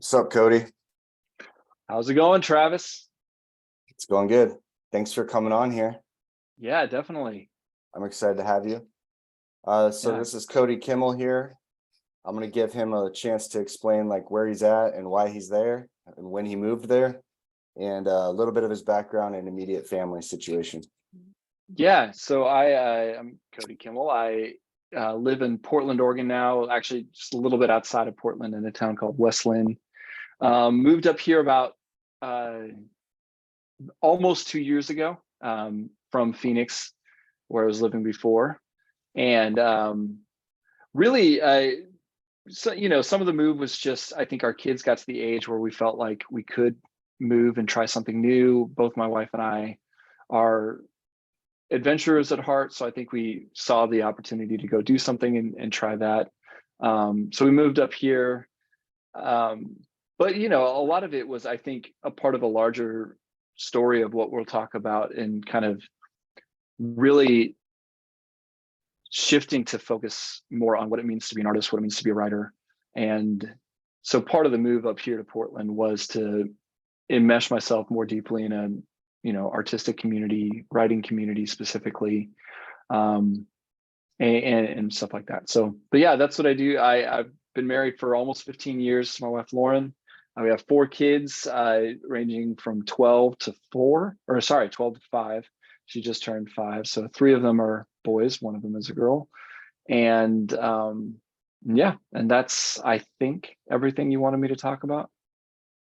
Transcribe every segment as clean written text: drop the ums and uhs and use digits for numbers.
What's up, Cody? How's it going, Travis? It's going good. Thanks for coming on here. Yeah, definitely. I'm excited to have you. Yeah. This is Cody Kimmel here. I'm going to give him a chance to explain like where he's at and why he's there and when he moved there, and a little bit of his background and immediate family situation. Yeah. So I'm Cody Kimmel. I live in Portland, Oregon now, actually just a little bit outside of Portland in a town called West Lynn. Moved up here about almost 2 years ago from Phoenix, where I was living before. And really, some of the move was just, I think our kids got to the age where we felt like we could move and try something new. Both my wife and I are adventurers at heart. So I think we saw the opportunity to go do something and try that. So we moved up here. But, a lot of it was, I think, a part of a larger story of what we'll talk about, and kind of really shifting to focus more on what it means to be an artist, what it means to be a writer. And so part of the move up here to Portland was to enmesh myself more deeply in a, artistic community, writing community specifically, and stuff like that. So, but yeah, that's what I do. I've been married for almost 15 years to my wife, Lauren. We have 4 kids, ranging from 12 to 5. She just turned 5. So 3 of them are boys. 1 of them is a girl. And and that's, I think, everything you wanted me to talk about.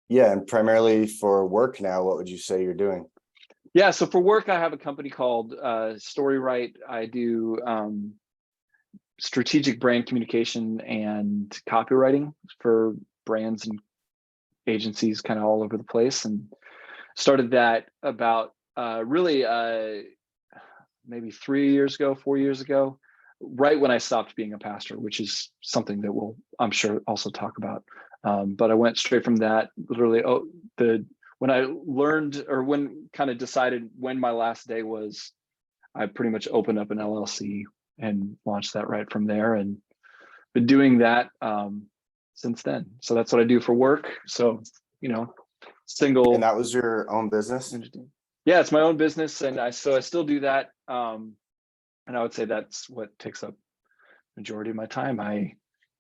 Yeah, and primarily for work now, what would you say you're doing? Yeah, so for work, I have a company called StoryWrite. I do strategic brand communication and copywriting for brands and agencies kind of all over the place, and started that about maybe 4 years ago, right when I stopped being a pastor, which is something that we'll, I'm sure, also talk about. But I went straight from that, literally, when I learned, or when kind of decided when my last day was, I pretty much opened up an LLC and launched that right from there, and been doing that since then. So that's what I do for work. So, single. And that was your own business? Yeah, it's my own business, and I still do that. And I would say that's what takes up majority of my time. I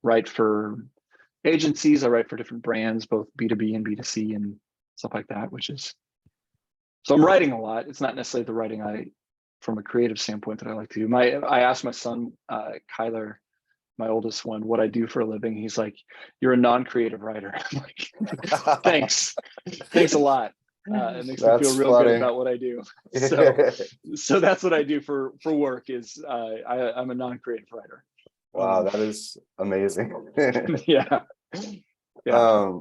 write for agencies, I write for different brands, both B2B and B2C and stuff like that, so I'm writing a lot. It's not necessarily the writing from a creative standpoint that I like to do. I asked my son, Kyler, my oldest one, what I do for a living. He's like, "You're a non-creative writer." I'm like, thanks a lot. It makes me feel real good about what I do. So that's what I do for work, is I'm a non-creative writer. Wow, that is amazing. Yeah.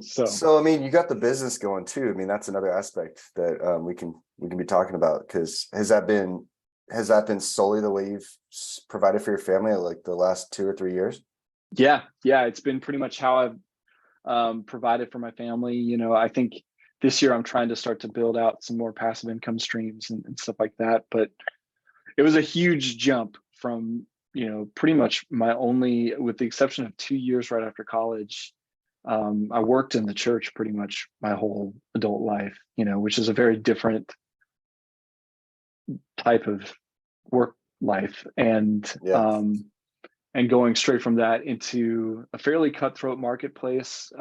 So I mean, you got the business going too. I mean, that's another aspect that we can be talking about, because has that been solely the way you've provided for your family like the last 2 or 3 years? Yeah, it's been pretty much how I've provided for my family. I think this year I'm trying to start to build out some more passive income streams and stuff like that. But it was a huge jump from, pretty much with the exception of 2 years right after college, I worked in the church pretty much my whole adult life, which is a very different type of work life. And Yeah. And going straight from that into a fairly cutthroat marketplace,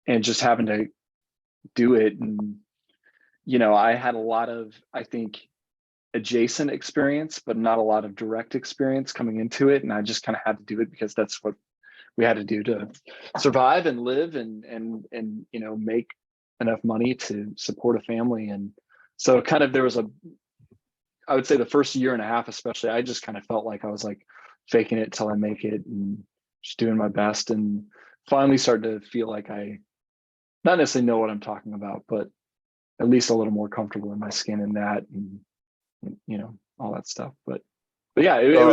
and just having to do it. And, I had a lot of, I think, adjacent experience, but not a lot of direct experience coming into it. And I just kind of had to do it because that's what we had to do to survive and live and make enough money to support a family. And so kind of there was I would say the first year and a half, especially, I just kind of felt like I was like faking it till I make it and just doing my best, and finally started to feel like I not necessarily know what I'm talking about, but at least a little more comfortable in my skin in that, and all that stuff. But yeah, it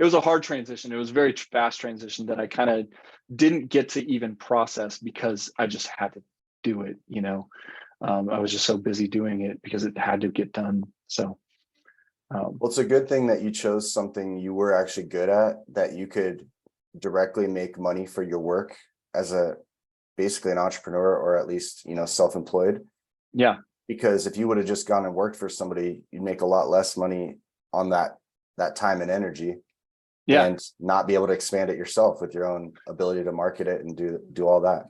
was a hard transition. It was a very fast transition that I kind of didn't get to even process because I just had to do it. I was just so busy doing it because it had to get done. So Well, it's a good thing that you chose something you were actually good at, that you could directly make money for your work as basically an entrepreneur, or at least, self-employed. Yeah. Because if you would have just gone and worked for somebody, you'd make a lot less money on that time and energy, Yeah. and not be able to expand it yourself with your own ability to market it and do all that.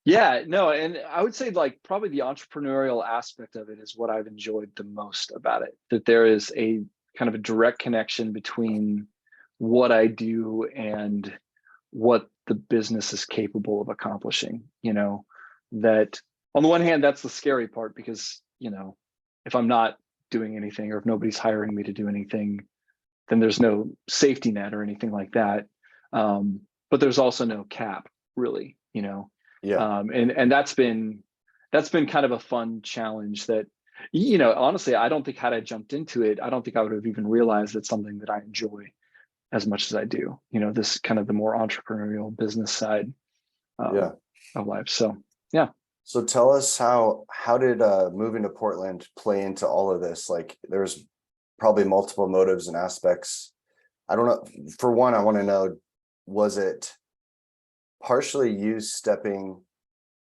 Yeah, no, and I would say like probably the entrepreneurial aspect of it is what I've enjoyed the most about it. That there is a kind of a direct connection between what I do and what the business is capable of accomplishing. That on the one hand, that's the scary part because, if I'm not doing anything or if nobody's hiring me to do anything, then there's no safety net or anything like that. But there's also no cap, really. Yeah. And that's been kind of a fun challenge that, honestly, I don't think had I jumped into it, I don't think I would have even realized it's something that I enjoy as much as I do. This kind of the more entrepreneurial business side Yeah. of life. So yeah. So tell us how did moving to Portland play into all of this? Like, there's probably multiple motives and aspects. I don't know. For one, I want to know, was it partially you stepping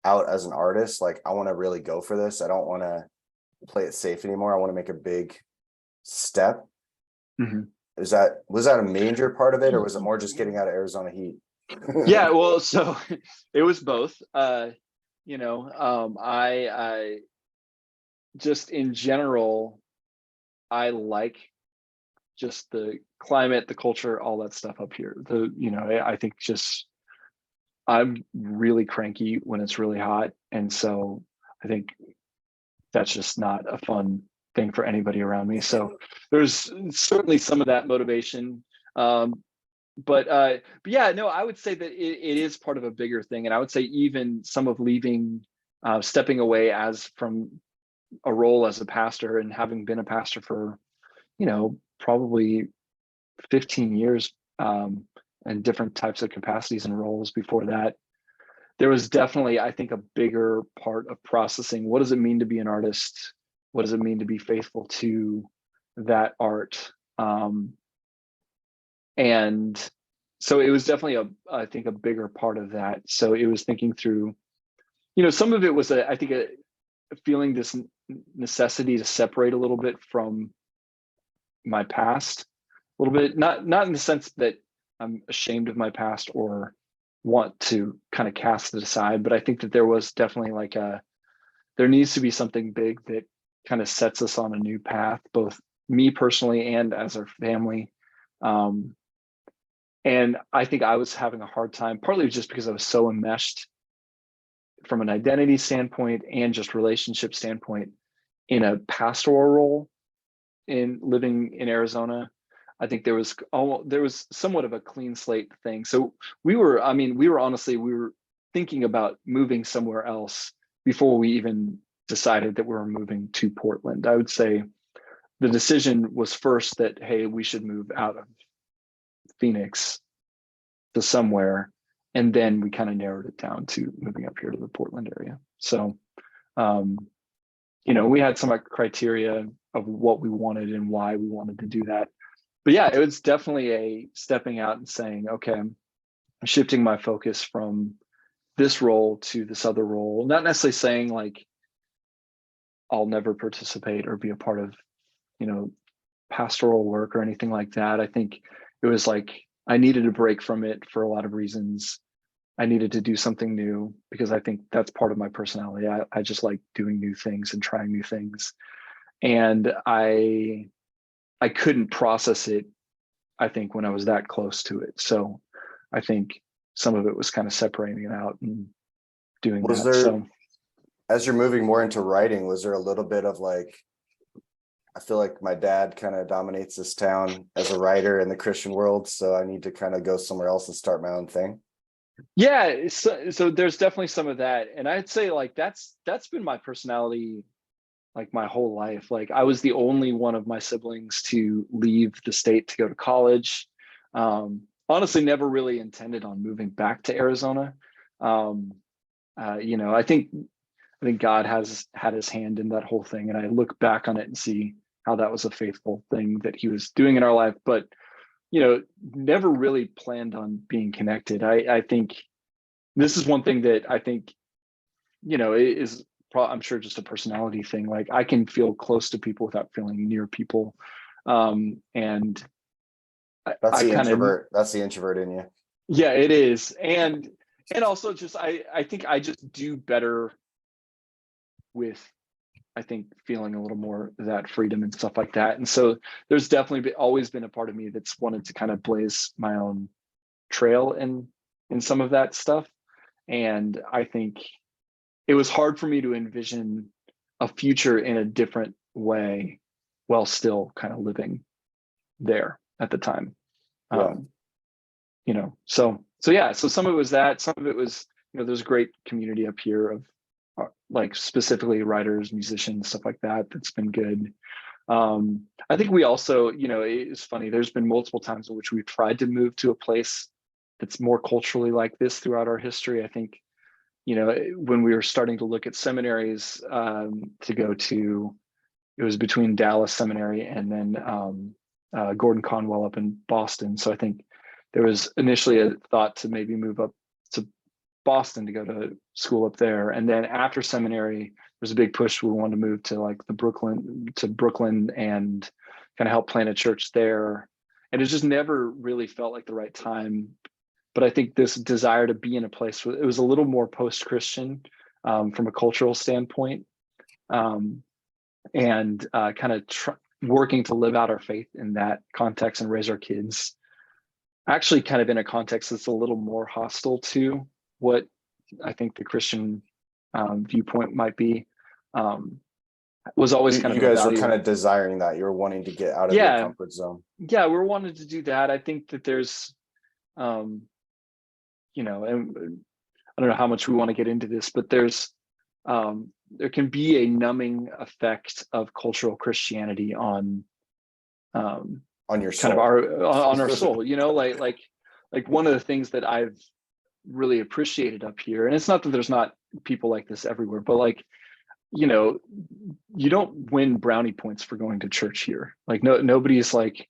out as an artist? Like, I want to really go for this. I don't want to play it safe anymore. I want to make a big step. Mm-hmm. Was that a major part of it, or was it more just getting out of Arizona heat? Yeah, well, so it was both. I just in general, I like just the climate, the culture, all that stuff up here. I think just I'm really cranky when it's really hot. And so I think that's just not a fun thing for anybody around me. So there's certainly some of that motivation. But yeah, no, I would say that it is part of a bigger thing. And I would say even some of leaving, stepping away from a role as a pastor and having been a pastor for, probably 15 years, and different types of capacities and roles before that, there was definitely, I think, a bigger part of processing. What does it mean to be an artist? What does it mean to be faithful to that art? And so it was definitely I think a bigger part of that. So it was thinking through, some of it was I think feeling this necessity to separate a little bit from my past, a little bit, not in the sense that I'm ashamed of my past or want to kind of cast it aside, but I think that there was definitely there needs to be something big that kind of sets us on a new path, both me personally and as our family. And I think I was having a hard time, partly just because I was so enmeshed from an identity standpoint and just relationship standpoint in a pastoral role in living in Arizona. I think there was somewhat of a clean slate thing. So we were thinking about moving somewhere else before we even decided that we were moving to Portland. I would say the decision was first that, hey, we should move out of Phoenix to somewhere. And then we kind of narrowed it down to moving up here to the Portland area. So, we had some criteria of what we wanted and why we wanted to do that. But yeah, it was definitely a stepping out and saying, okay, I'm shifting my focus from this role to this other role. Not necessarily saying like I'll never participate or be a part of, pastoral work or anything like that. I think it was like I needed a break from it for a lot of reasons. I needed to do something new because I think that's part of my personality. I just like doing new things and trying new things. And I couldn't process it, I think, when I was that close to it. So I think some of it was kind of separating it out and doing Was that. there, So as you're moving more into writing, was there a little bit of like, I feel like my dad kind of dominates this town as a writer in the Christian world, so I need to kind of go somewhere else and start my own thing? yeah, so there's definitely some of that. And I'd say like that's been my personality like my whole life. Like I was the only one of my siblings to leave the state to go to college. Honestly, never really intended on moving back to Arizona. I think God has had his hand in that whole thing, and I look back on it and see how that was a faithful thing that he was doing in our life. But never really planned on being connected. I think this is one thing that I think, it is I'm sure just a personality thing. Like I can feel close to people without feeling near people. And That's I the kind of, introvert. That's the introvert in you. yeah, it is. And also just, I think I just do better with, I think, feeling a little more that freedom and stuff like that. And so there's definitely always been a part of me that's wanted to kind of blaze my own trail in some of that stuff. And I think it was hard for me to envision a future in a different way while still kind of living there at the time. Yeah. So yeah, so some of it was that, some of it was, there's a great community up here of like specifically writers, musicians, stuff like that. That's been good. I think we also, it's funny, there's been multiple times in which we've tried to move to a place that's more culturally like this throughout our history. I think, when we were starting to look at seminaries to go to, it was between Dallas Seminary and then Gordon Conwell up in Boston. So I think there was initially a thought to maybe move up to Boston to go to school up there. And then after seminary, there's a big push. We wanted to move to like Brooklyn and kind of help plant a church there. And it just never really felt like the right time. But I think this desire to be in a place where it was a little more post-Christian from a cultural standpoint, and kind of working to live out our faith in that context and raise our kids actually kind of in a context that's a little more hostile to what I think the Christian viewpoint might be, was always kind You of a guys were value. kind of desiring that. You were wanting to get out of your Yeah, comfort zone. yeah, we're wanting to do that. I think that there's, and I don't know how much we want to get into this, but there can be a numbing effect of cultural Christianity on On your kind of soul. on our soul, like one of the things that I've really appreciated up here, and it's not that there's not people like this everywhere, but like, you don't win brownie points for going to church here. Like nobody's like,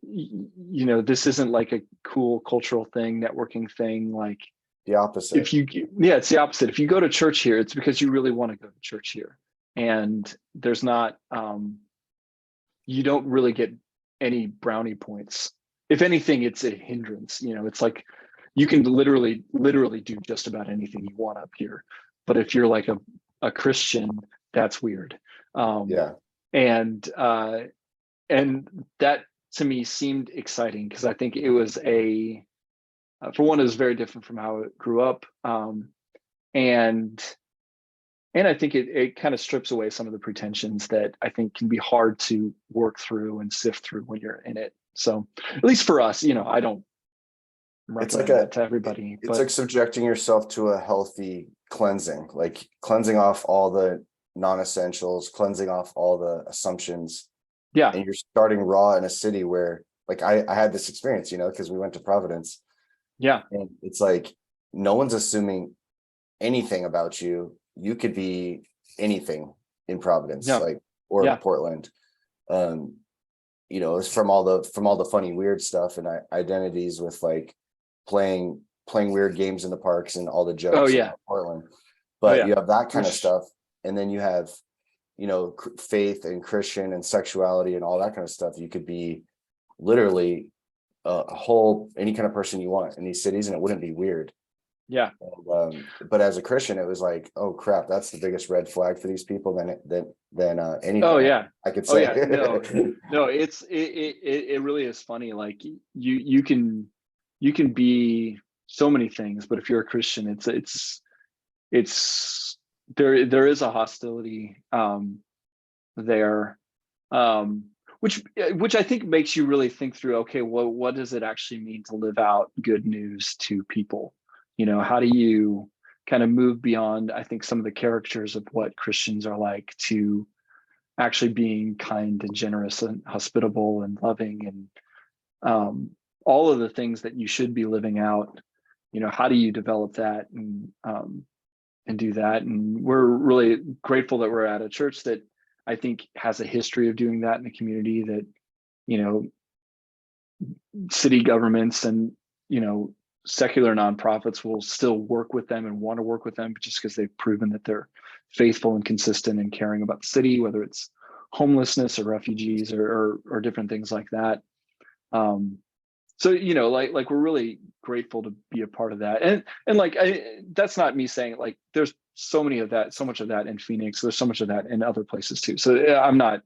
this isn't like a cool cultural thing, networking thing. Like The opposite. it's the opposite. If you go to church here, it's because you really want to go to church here. And there's not, you don't really get any brownie points. If anything, it's a hindrance. It's like you can literally do just about anything you want up here. But if you're like a Christian, that's weird. Yeah. And that to me seemed exciting because I think it was for one, it was very different from how it grew up. And I think it kind of strips away some of the pretensions that I think can be hard to work through and sift through when you're in it. So at least for us, I don't recommend that to everybody. It's like subjecting yourself to a healthy cleansing, like cleansing off all the non-essentials, cleansing off all the assumptions. Yeah. And you're starting raw in a city where, like, I had this experience, because we went to Providence. Yeah. And it's like, no one's assuming anything about you. You could be anything in Providence, or Portland. It's from all the funny, weird stuff and identities with like playing weird games in the parks and all the jokes about Portland. But you have that kind of stuff. And then you have, faith and Christian and sexuality and all that kind of stuff. You could be literally any kind of person you want in these cities, and it wouldn't be weird. Yeah. And, but as a Christian, it was like, oh crap, that's the biggest red flag for these people than anything. Oh yeah, I could say. No, it really is funny. Like you can be so many things, but if you're a Christian, it's there is a hostility there, which I think makes you really think through, okay, well, what does it actually mean to live out good news to people? How do you kind of move beyond, I think, some of the characters of what Christians are like to actually being kind and generous and hospitable and loving and all of the things that you should be living out. How do you develop that and do that? And we're really grateful that we're at a church that I think has a history of doing that in the community, that city governments and, secular nonprofits will still work with them and want to work with them just because they've proven that they're faithful and consistent in caring about the city, whether it's homelessness or refugees or different things like that. So, like we're really grateful to be a part of that. And that's not me saying like there's so much of that in Phoenix. There's so much of that in other places too. So I'm not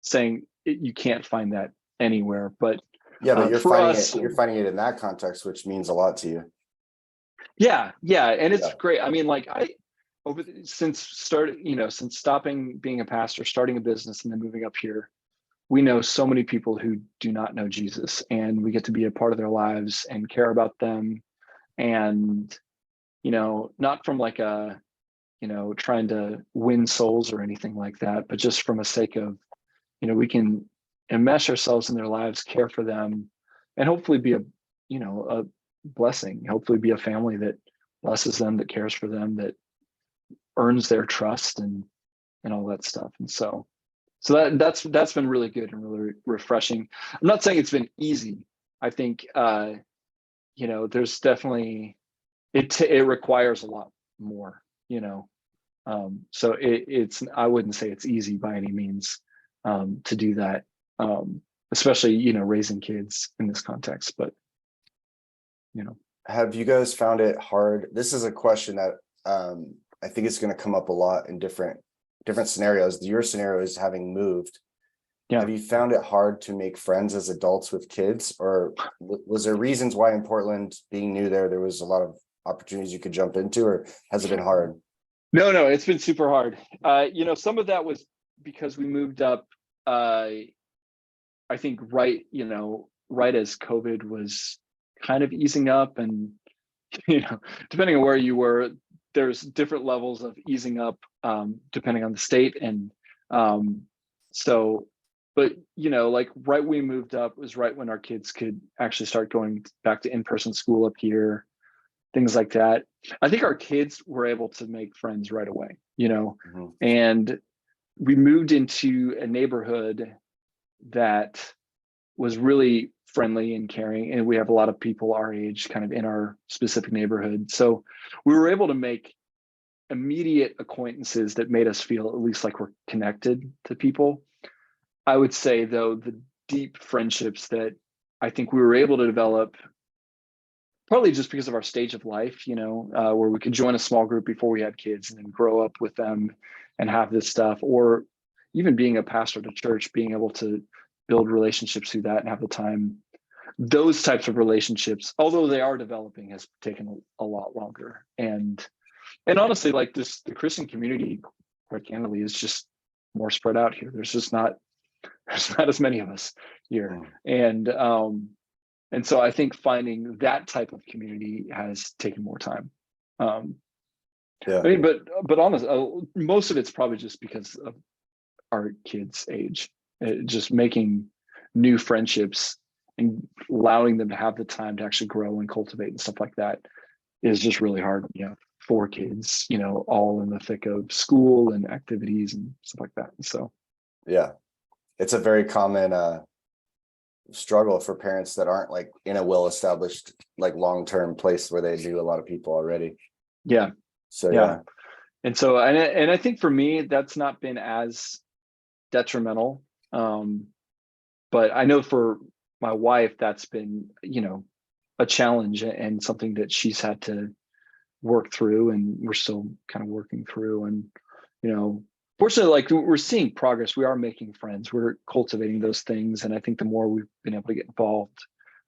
saying you can't find that anywhere, but yeah, but you're finding it in that context, which means a lot to you. Yeah. And it's great. I mean, like since stopping being a pastor, starting a business and then moving up here, we know so many people who do not know Jesus, and we get to be a part of their lives and care about them. And, not from like trying to win souls or anything like that, but just from a sake of, we can enmesh ourselves in their lives, care for them, and hopefully be a blessing, hopefully be a family that blesses them, that cares for them, that earns their trust and all that stuff. And so that's been really good and really refreshing. I'm not saying it's been easy. I think there's definitely it requires a lot more, so it's I wouldn't say it's easy by any means to do that, especially raising kids in this context. But have you guys found it hard? This is a question that I think it's going to come up a lot in different scenarios. Your scenario is having moved. Yeah. Have you found it hard to make friends as adults with kids, or was there reasons why in Portland, being new there was a lot of opportunities you could jump into, or has it been hard? No, it's been super hard. Some of that was because we moved up, I think right as COVID was kind of easing up, and, depending on where you were, there's different levels of easing up, depending on the state. And but like right when we moved up was right when our kids could actually start going back to in-person school up here, things like that. I think our kids were able to make friends right away, Mm-hmm. And we moved into a neighborhood that was really friendly and caring, and we have a lot of people our age kind of in our specific neighborhood. So we were able to make immediate acquaintances that made us feel at least like we're connected to people. I would say, though, the deep friendships that I think we were able to develop, partly just because of our stage of life, where we could join a small group before we had kids and then grow up with them and have this stuff, or even being a pastor at a church, being able to build relationships through that and have the time. Those types of relationships, although they are developing, has taken a lot longer. And honestly, like the Christian community, quite candidly, is just more spread out here. There's not as many of us here. And so I think finding that type of community has taken more time. Yeah. I mean, but honestly, most of it's probably just because of our kids' age, just making new friendships and allowing them to have the time to actually grow and cultivate and stuff like that is just really hard. For kids, all in the thick of school and activities and stuff like that. And so, yeah, it's a very common struggle for parents that aren't like in a well-established, like long-term place where they knew a lot of people already. Yeah. So, yeah. And so, and I think for me, that's not been as detrimental. But I know for my wife, that's been, a challenge and something that she's had to work through, and we're still kind of working through. And, fortunately, like we're seeing progress. We are making friends. We're cultivating those things. And I think the more we've been able to get involved,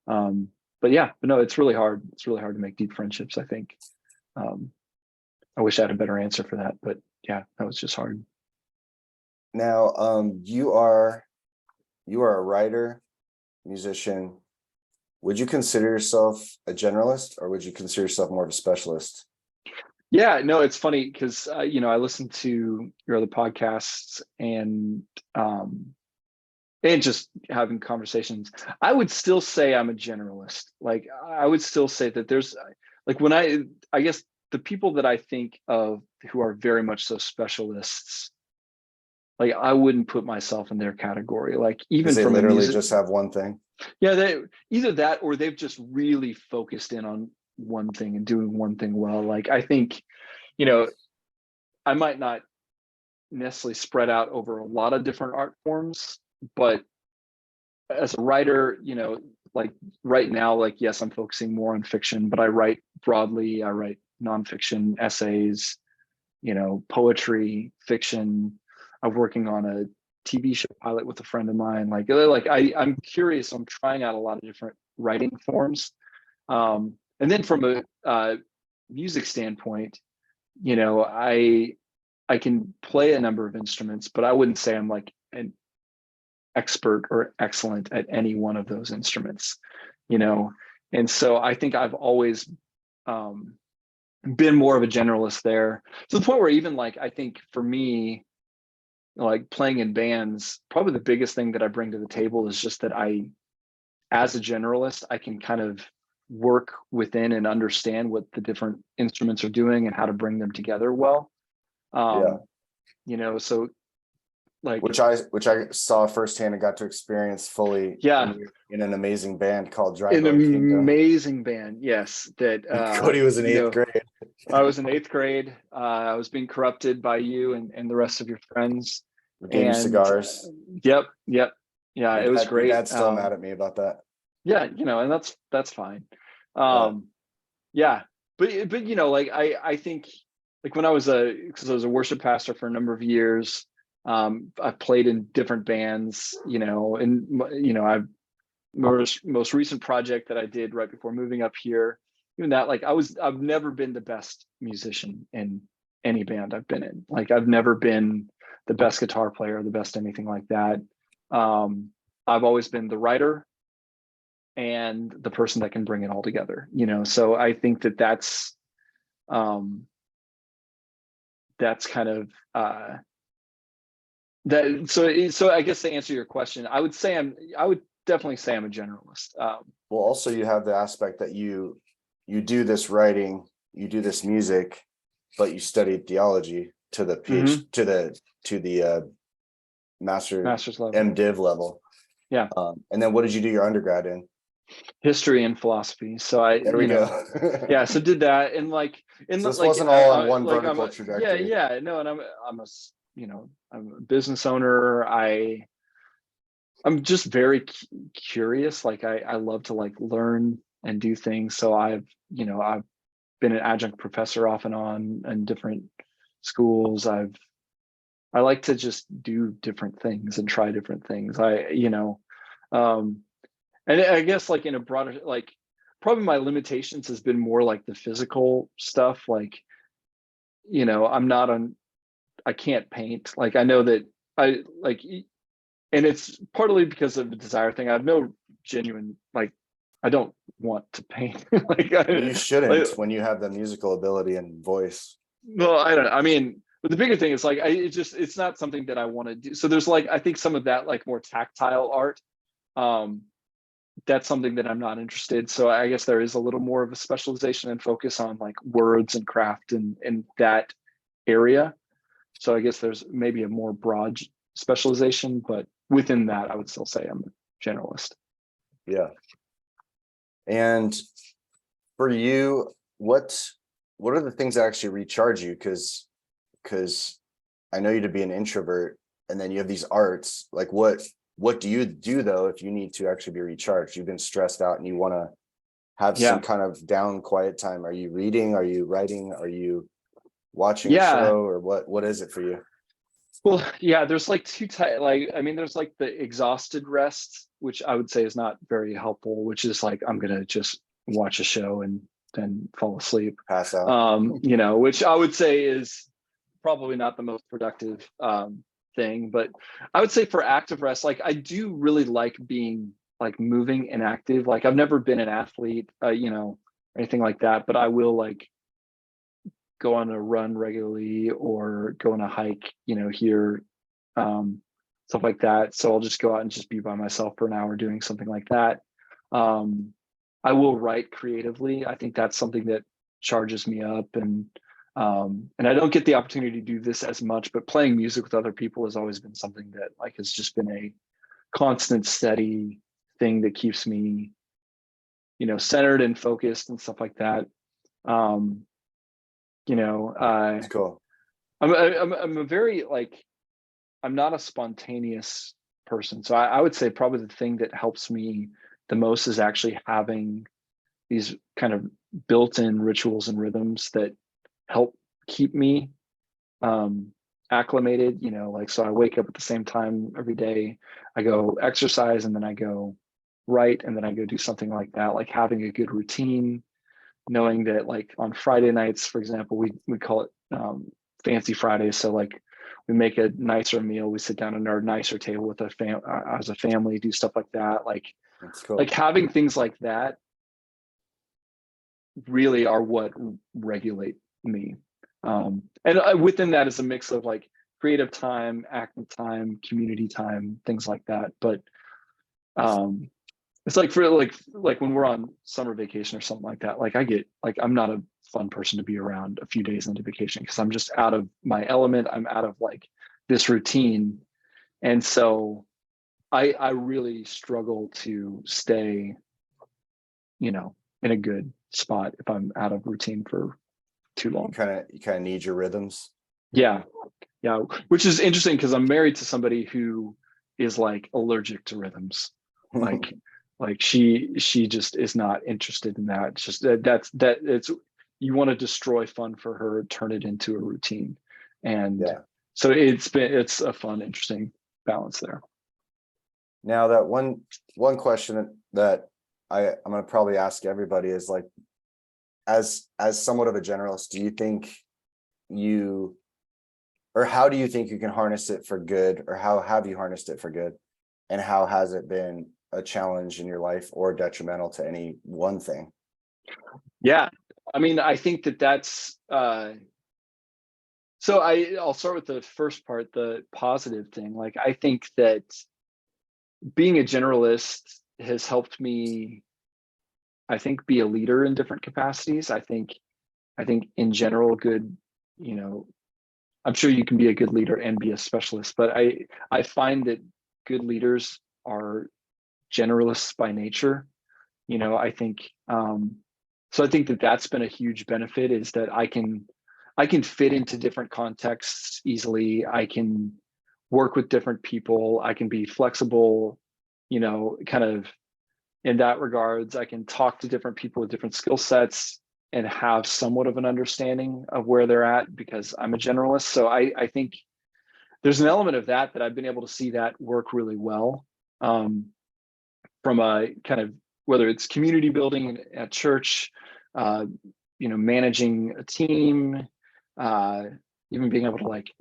but no, it's really hard. It's really hard to make deep friendships, I think. I wish I had a better answer for that, but yeah, that was just hard. Now, you are a writer, musician. Would you consider yourself a generalist, or would you consider yourself more of a specialist? Yeah, no, it's funny because I listen to your other podcasts and just having conversations. I would still say I'm a generalist. Like I would still say that there's like when I guess the people that I think of who are very much so specialists, like I wouldn't put myself in their category. Like even they from literally just have one thing. Yeah, they either that or they've just really focused in on one thing and doing one thing well. Like I think, I might not necessarily spread out over a lot of different art forms, but as a writer, like right now, like yes, I'm focusing more on fiction, but I write broadly. I write nonfiction essays, poetry, fiction. I'm working on a TV show pilot with a friend of mine. I'm curious. I'm trying out a lot of different writing forms. And then from a music standpoint, I can play a number of instruments, but I wouldn't say I'm like an expert or excellent at any one of those instruments, And so I think I've always been more of a generalist there, to the point where even like I think for me, like playing in bands, probably the biggest thing that I bring to the table is just that as a generalist, I can kind of work within and understand what the different instruments are doing and how to bring them together well. Yeah. So like which I saw firsthand and got to experience fully. Yeah. In an amazing band called Dry An Bone Kingdom. amazing band, yes. That Cody was in eighth grade. I was in eighth grade. I was being corrupted by you and the rest of your friends. We gave you cigars. Yep. Yeah, it was great. Your dad's still mad at me about that. Yeah, and that's fine. Yeah. But like I think like when I was because I was a worship pastor for a number of years, I played in different bands, and I've most recent project that I did right before moving up here, even that, like I've never been the best musician in any band I've been in. Like I've never been the best guitar player, the best anything like that. I've always been the writer and the person that can bring it all together, so I think that's kind of that. So I guess to answer your question, I would definitely say I'm a generalist. Well, also you have the aspect that you do this writing, you do this music, but you studied theology to the PhD, to the master's level, MDiv level. Yeah. And then what did you do your undergrad in? History and philosophy. So there we go. Yeah. So did that, and like, so this wasn't all on one like vertical trajectory. Yeah. No, and I'm a business owner. I'm just very curious. Like I love to like learn and do things. So I've been an adjunct professor off and on in different schools. I like to just do different things and try different things. And I guess like in a broader, like probably my limitations has been more like the physical stuff. Like, I can't paint. Like I know that and it's partly because of the desire thing. I have no genuine, like, I don't want to paint. You shouldn't when you have the musical ability and voice. Well, I don't know. I mean, but the bigger thing is like, it's not something that I want to do. So there's like, I think some of that like more tactile art, that's something that I'm not interested. So I guess there is a little more of a specialization and focus on like words and craft and that area. So I guess there's maybe a more broad specialization, but within that, I would still say I'm a generalist. Yeah. And for you, what are the things that actually recharge you? Because I know you to be an introvert, and then you have these arts. Like what do you do though if you need to actually be recharged? You've been stressed out and you want to have some kind of down quiet time. Are you reading? Are you writing? Are you watching a show, or what is it for you? Well, yeah, there's like two types. Like, I mean, there's like the exhausted rest, which I would say is not very helpful, which is like, I'm going to just watch a show and then fall asleep. Pass out. Which I would say is probably not the most productive thing. But I would say for active rest, like I do really like being like moving and active. Like I've never been an athlete, anything like that, but I will like go on a run regularly or go on a hike, here, stuff like that. So I'll just go out and just be by myself for an hour doing something like that. I will write creatively. I think that's something that charges me up, and I don't get the opportunity to do this as much, but playing music with other people has always been something that like has just been a constant, steady thing that keeps me, centered and focused and stuff like that. It's cool. I'm a very I'm not a spontaneous person. So I would say probably the thing that helps me the most is actually having these kind of built-in rituals and rhythms that help keep me acclimated, so I wake up at the same time every day, I go exercise, and then I go write, and then I go do something like that, like having a good routine, knowing that like on Friday nights, for example, we call it fancy Fridays. So like we make a nicer meal, we sit down at our nicer table with as a family, do stuff like that. That's cool. Like having things like that really are what regulate me. And within that is a mix of like creative time, active time, community time, things like that. But it's like for like when we're on summer vacation or something like that, like I get like I'm not a fun person to be around a few days into vacation because I'm just out of my element. I'm out of like this routine. And so I really struggle to stay, in a good spot if I'm out of routine for too long. You kind of need your rhythms. Yeah. Which is interesting because I'm married to somebody who is like allergic to rhythms. Like she just is not interested in that. It's just it's you want to destroy fun for her, turn it into a routine. And so it's a fun, interesting balance there. Now that one question that I'm going to probably ask everybody is like, as somewhat of a generalist, do you think how do you think you can harness it for good, or how have you harnessed it for good, and how has it been a challenge in your life or detrimental to any one thing? Yeah, I mean, I think that's so I'll start with the first part, the positive thing. Like I think that being a generalist has helped me, I think, be a leader in different capacities. I think in general, good, I'm sure you can be a good leader and be a specialist, but I find that good leaders are generalists by nature. I think so I think that that's been a huge benefit, is that I can fit into different contexts easily. I can work with different people. I can be flexible, kind of in that regards. I can talk to different people with different skill sets and have somewhat of an understanding of where they're at because I'm a generalist. So I think there's an element of that I've been able to see that work really well, from a kind of, whether it's community building at church, managing a team, even being able to like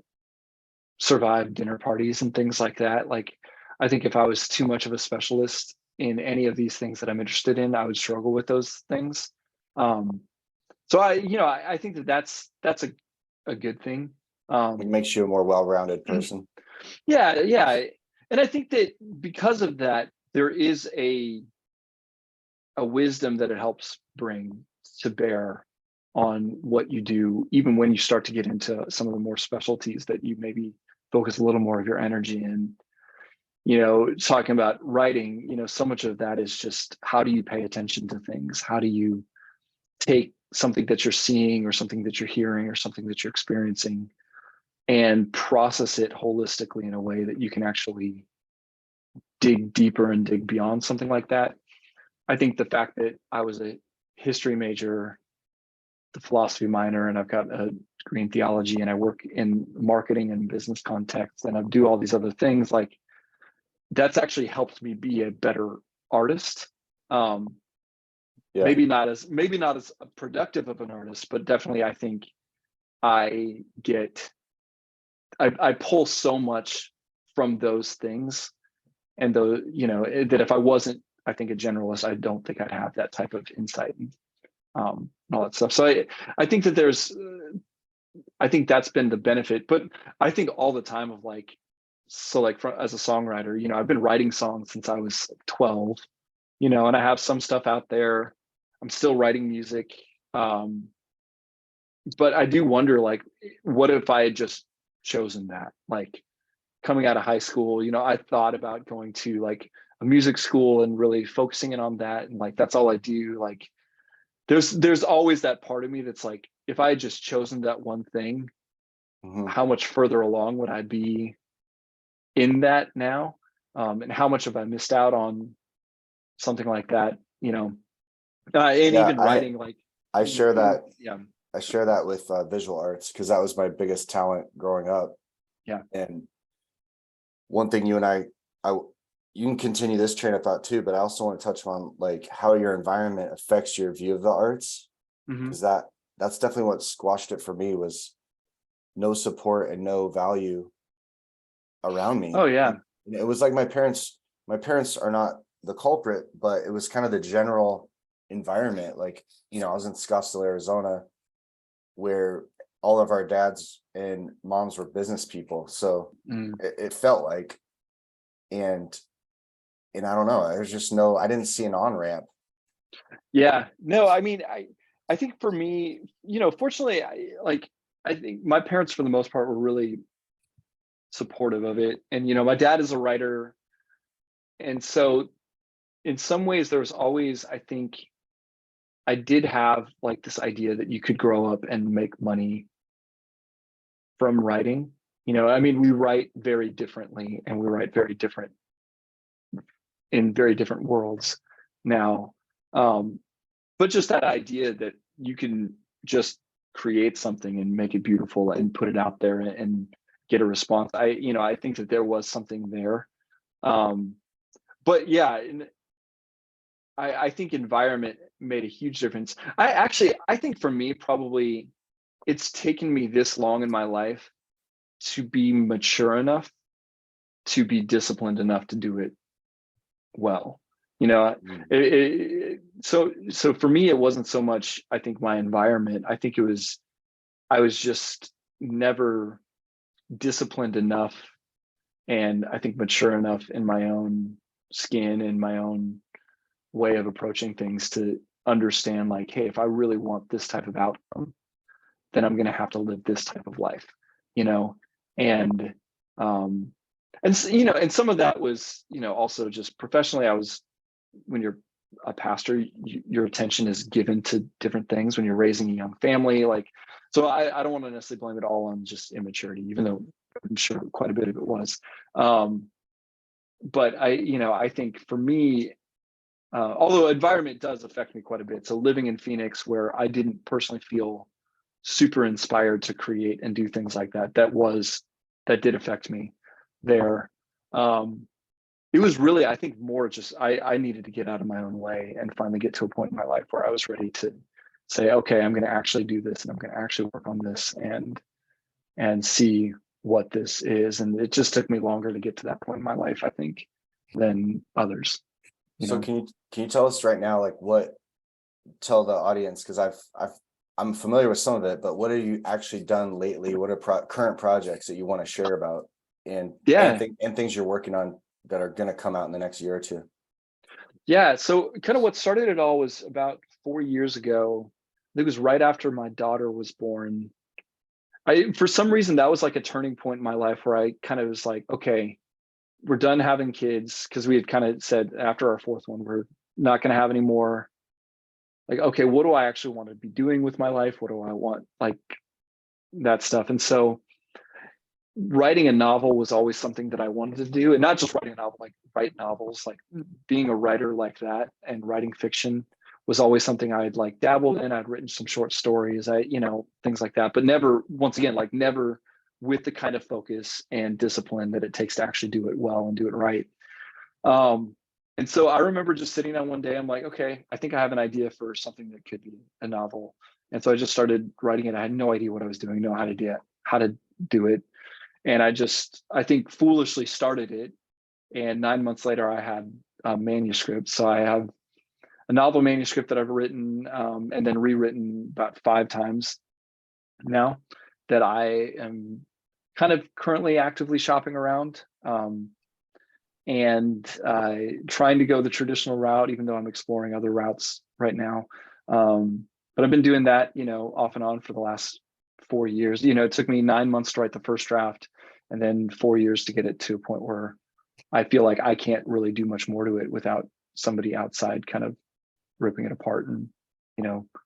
survive dinner parties and things like that. Like, I think if I was too much of a specialist in any of these things that I'm interested in, I would struggle with those things. So I think that's a good thing. It makes you a more well-rounded person. Yeah. And I think that because of that, there is a wisdom that it helps bring to bear on what you do, even when you start to get into some of the more specialties that you maybe focus a little more of your energy in. Talking about writing, so much of that is just, how do you pay attention to things? How do you take something that you're seeing or something that you're hearing or something that you're experiencing and process it holistically in a way that you can actually dig deeper and dig beyond something like that. I think the fact that I was a history major, the philosophy minor, and I've got a degree in theology, and I work in marketing and business context, and I do all these other things, like that's actually helped me be a better artist. Maybe not as productive of an artist, but definitely I think I pull so much from those things, and that if I wasn't, I think, a generalist, I don't think I'd have that type of insight and all that stuff. So I think that I think that's been the benefit, but I think all the time of like, so like as a songwriter, I've been writing songs since I was 12, and I have some stuff out there. I'm still writing music. But I do wonder, like, what if I had just chosen that? Like, coming out of high school, I thought about going to like a music school and really focusing in on that. And like, that's all I do. Like there's always that part of me that's like, if I had just chosen that one thing, how much further along would I be in that now? And how much have I missed out on something like that, you know? And Yeah, even writing, like, I share that. yeah, I share that with visual arts, because that was my biggest talent growing up. yeah. And one thing you and I you can continue this train of thought too, but I also want to touch on like how your environment affects your view of the arts, because that's definitely what squashed it for me, was no support and no value around me. Oh yeah. And it was like my parents are not the culprit, but it was kind of the general environment. Like, I was in Scottsdale, Arizona, where all of our dads and moms were business people. So it felt like, and I don't know, there's just I didn't see an on-ramp. Yeah, no, I mean, I think for me, fortunately, I think my parents for the most part were really supportive of it. And my dad is a writer, and so in some ways there was always, I think, I did have like this idea that you could grow up and make money from writing. I mean, we write very differently, and we write very different in very different worlds now. But just that idea that you can just create something and make it beautiful and put it out there and get a response. I think that there was something there. But yeah, I think environment made a huge difference. I think for me, probably it's taken me this long in my life to be mature enough to be disciplined enough to do it well. So for me, it wasn't so much, I think, my environment. I think I was just never disciplined enough, and I think mature enough in my own skin and my own way of approaching things to understand, like, hey, if I really want this type of outcome, then I'm going to have to live this type of life, and and some of that was, also just professionally. When you're a pastor, your attention is given to different things when you're raising a young family. Like, so I don't want to necessarily blame it all on just immaturity, even though I'm sure quite a bit of it was. But I think for me, although environment does affect me quite a bit. So living in Phoenix, where I didn't personally feel super inspired to create and do things like that, that did affect me there. It was really, I think, more just I needed to get out of my own way and finally get to a point in my life where I was ready to say, okay, I'm going to actually do this, and I'm going to actually work on this and see what this is. And it just took me longer to get to that point in my life, I think, than others. So can you tell us right now, like, tell the audience, because I'm familiar with some of it, but what have you actually done lately? What are current projects that you want to share about, and things you're working on that are going to come out in the next year or two? Yeah. So kind of what started it all was about 4 years ago. It was right after my daughter was born. For some reason, that was like a turning point in my life where I kind of was like, okay, we're done having kids, because we had kind of said after our fourth one, we're not going to have any more. Like, okay, what do I actually want to be doing with my life? What do I want? Like that stuff. And so writing a novel was always something that I wanted to do, and not just writing a novel, like write novels, like being a writer like that and writing fiction was always something I'd like dabbled in. I'd written some short stories, things like that, but never, once again, like never with the kind of focus and discipline that it takes to actually do it well and do it right. And so I remember just sitting down one day, I'm like, okay, I think I have an idea for something that could be a novel. And so I just started writing it. I had no idea what I was doing, how to do it. And I think foolishly started it. And 9 months later, I had a manuscript. So I have a novel manuscript that I've written and then rewritten about 5 times now, that I am kind of currently actively shopping around and trying to go the traditional route, even though I'm exploring other routes right now. But I've been doing that, off and on for the last 4 years. It took me 9 months to write the first draft, and then 4 years to get it to a point where I feel like I can't really do much more to it without somebody outside kind of ripping it apart and,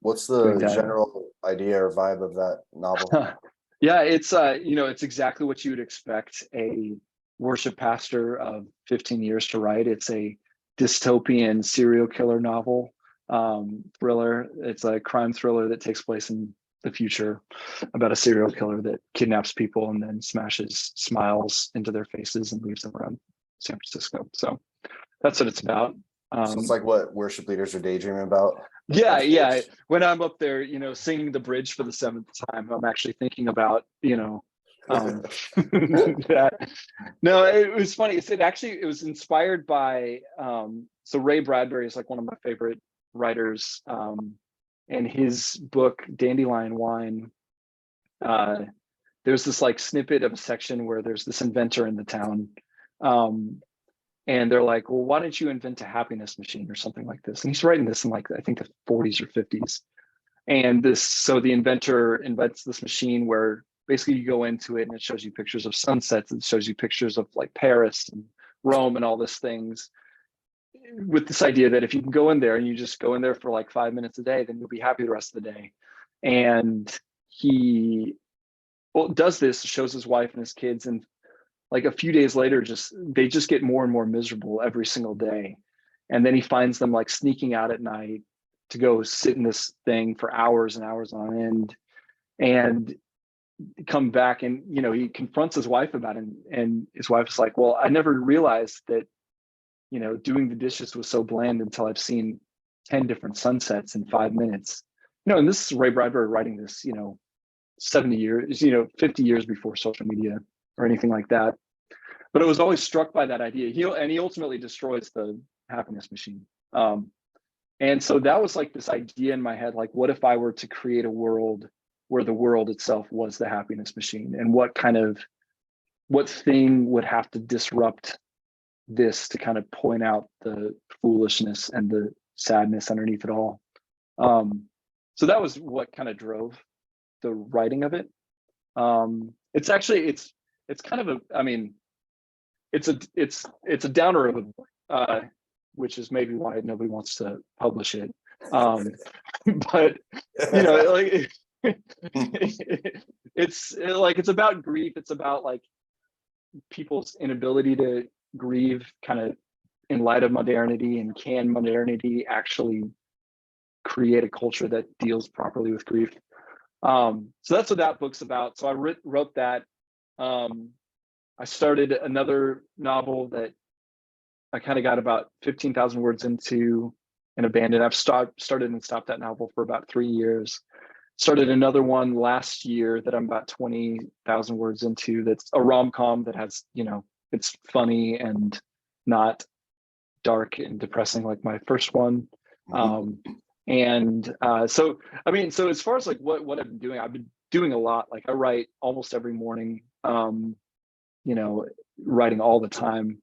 What's doing the that. general idea or vibe of that novel? Yeah, it's exactly what you would expect a worship pastor of 15 years to write. It's a dystopian serial killer novel, thriller. It's a crime thriller that takes place in the future about a serial killer that kidnaps people and then smashes smiles into their faces and leaves them around San Francisco. So that's what it's about. So it's like what worship leaders are daydreaming about. Yeah. When I'm up there, singing the bridge for the 7th time, I'm actually thinking about, that. No, it was funny. It was inspired by, so Ray Bradbury is like one of my favorite writers, and his book, Dandelion Wine, there's this like snippet of a section where there's this inventor in the town. And they're like, well, why don't you invent a happiness machine or something like this? And he's writing this in like, I think the 40s or 50s. And so the inventor invents this machine where basically you go into it and it shows you pictures of sunsets. It shows you pictures of like Paris and Rome and all these things, with this idea that if you can go in there and you just go in there for like 5 minutes a day, then you'll be happy the rest of the day. And he does this, shows his wife and his kids, and like a few days later, they just get more and more miserable every single day. And then he finds them like sneaking out at night to go sit in this thing for hours and hours on end, and come back, and he confronts his wife about it, and his wife's like, well, I never realized that doing the dishes was so bland until I've seen 10 different sunsets in 5 minutes. And this is Ray Bradbury writing this 70 years, 50 years before social media or anything like that. But I was always struck by that idea. He ultimately destroys the happiness machine. And so that was like this idea in my head, like, what if I were to create a world where the world itself was the happiness machine? And what thing would have to disrupt this to kind of point out the foolishness and the sadness underneath it all? So that was what kind of drove the writing of it. It's kind of it's a downer of a book, which is maybe why nobody wants to publish it. But like it's about grief. It's about like people's inability to grieve kind of in light of modernity, and can modernity actually create a culture that deals properly with grief? So that's what that book's about. So I wrote that. I started another novel that I kind of got about 15,000 words into and abandoned. I've started and stopped that novel for about 3 years. Started another one last year that I'm about 20,000 words into. That's a rom-com that has, it's funny and not dark and depressing like my first one. So as far as like what I've been doing a lot. Like I write almost every morning, writing all the time.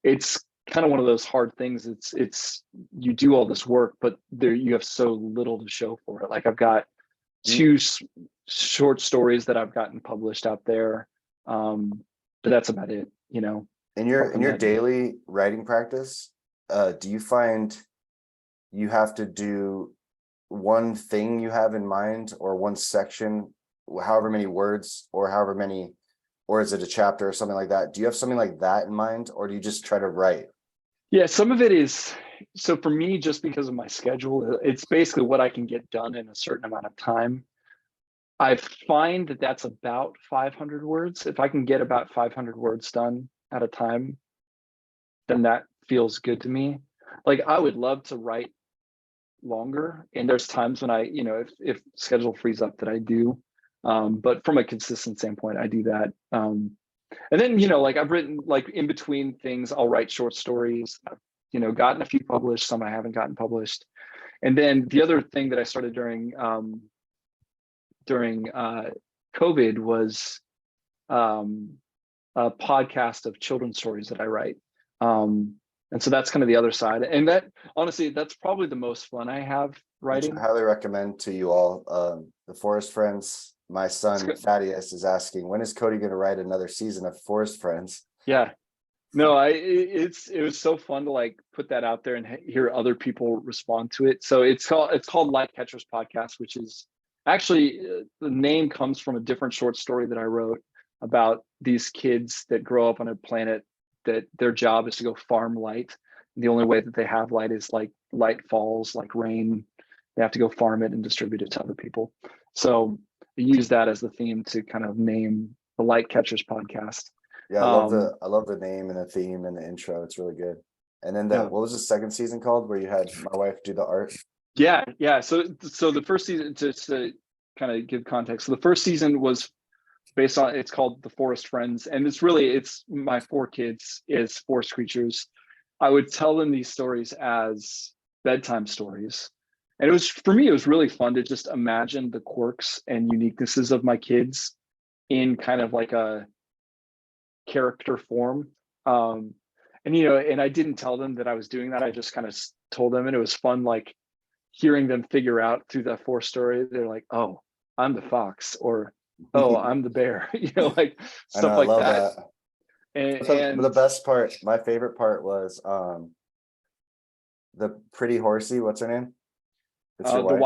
It's kind of one of those hard things. It's you do all this work, but you have so little to show for it. Like I've got 2 short stories that I've gotten published out there, but that's about it. In your daily writing practice, do you find you have to do one thing you have in mind, or one section, however many words, or or is it a chapter or something like that? Do you have something like that in mind, or do you just try to write? Yeah, some of it is. So for me, just because of my schedule, it's basically what I can get done in a certain amount of time. I find that that's about 500 words. If I can get about 500 words done at a time, then that feels good to me. Like I would love to write longer, and there's times when I, if schedule frees up, that I do. But from a consistent standpoint, I do that. And then, like I've written, like in between things, I'll write short stories. I've, gotten a few published, some I haven't gotten published. And then the other thing that I started during COVID was a podcast of children's stories that I write. And so that's kind of the other side. And that, honestly, that's probably the most fun I have writing. Which I highly recommend to you all. The Forest Friends. My son Thaddeus is asking, when is Cody going to write another season of Forest Friends? Yeah. No, it was so fun to like put that out there and hear other people respond to it. So it's called Light Catchers Podcast, which is actually the name comes from a different short story that I wrote about these kids that grow up on a planet that their job is to go farm light. And the only way that they have light is like light falls, like rain. They have to go farm it and distribute it to other people. So I use that as the theme to kind of name the Light Catchers Podcast. Yeah, Um, I love the name and the theme and the intro. It's really good. And then yeah. what was the second season called where you had my wife do the art? Yeah. So the first season, to kind of give context, so the first season was based on, it's called The Forest Friends, and it's my four kids as forest creatures. I would tell them these stories as bedtime stories, and it was, for me, it was really fun to just imagine the quirks and uniquenesses of my kids in kind of like a character form. And and I didn't tell them that I was doing that. I just kind of told them, and it was fun, like hearing them figure out through that four story. They're like, "Oh, I'm the fox," or "Oh, I'm the bear," like I know, stuff I like love that. that. So the And best part, my favorite part was the pretty horsey. What's her name? It's your the wife.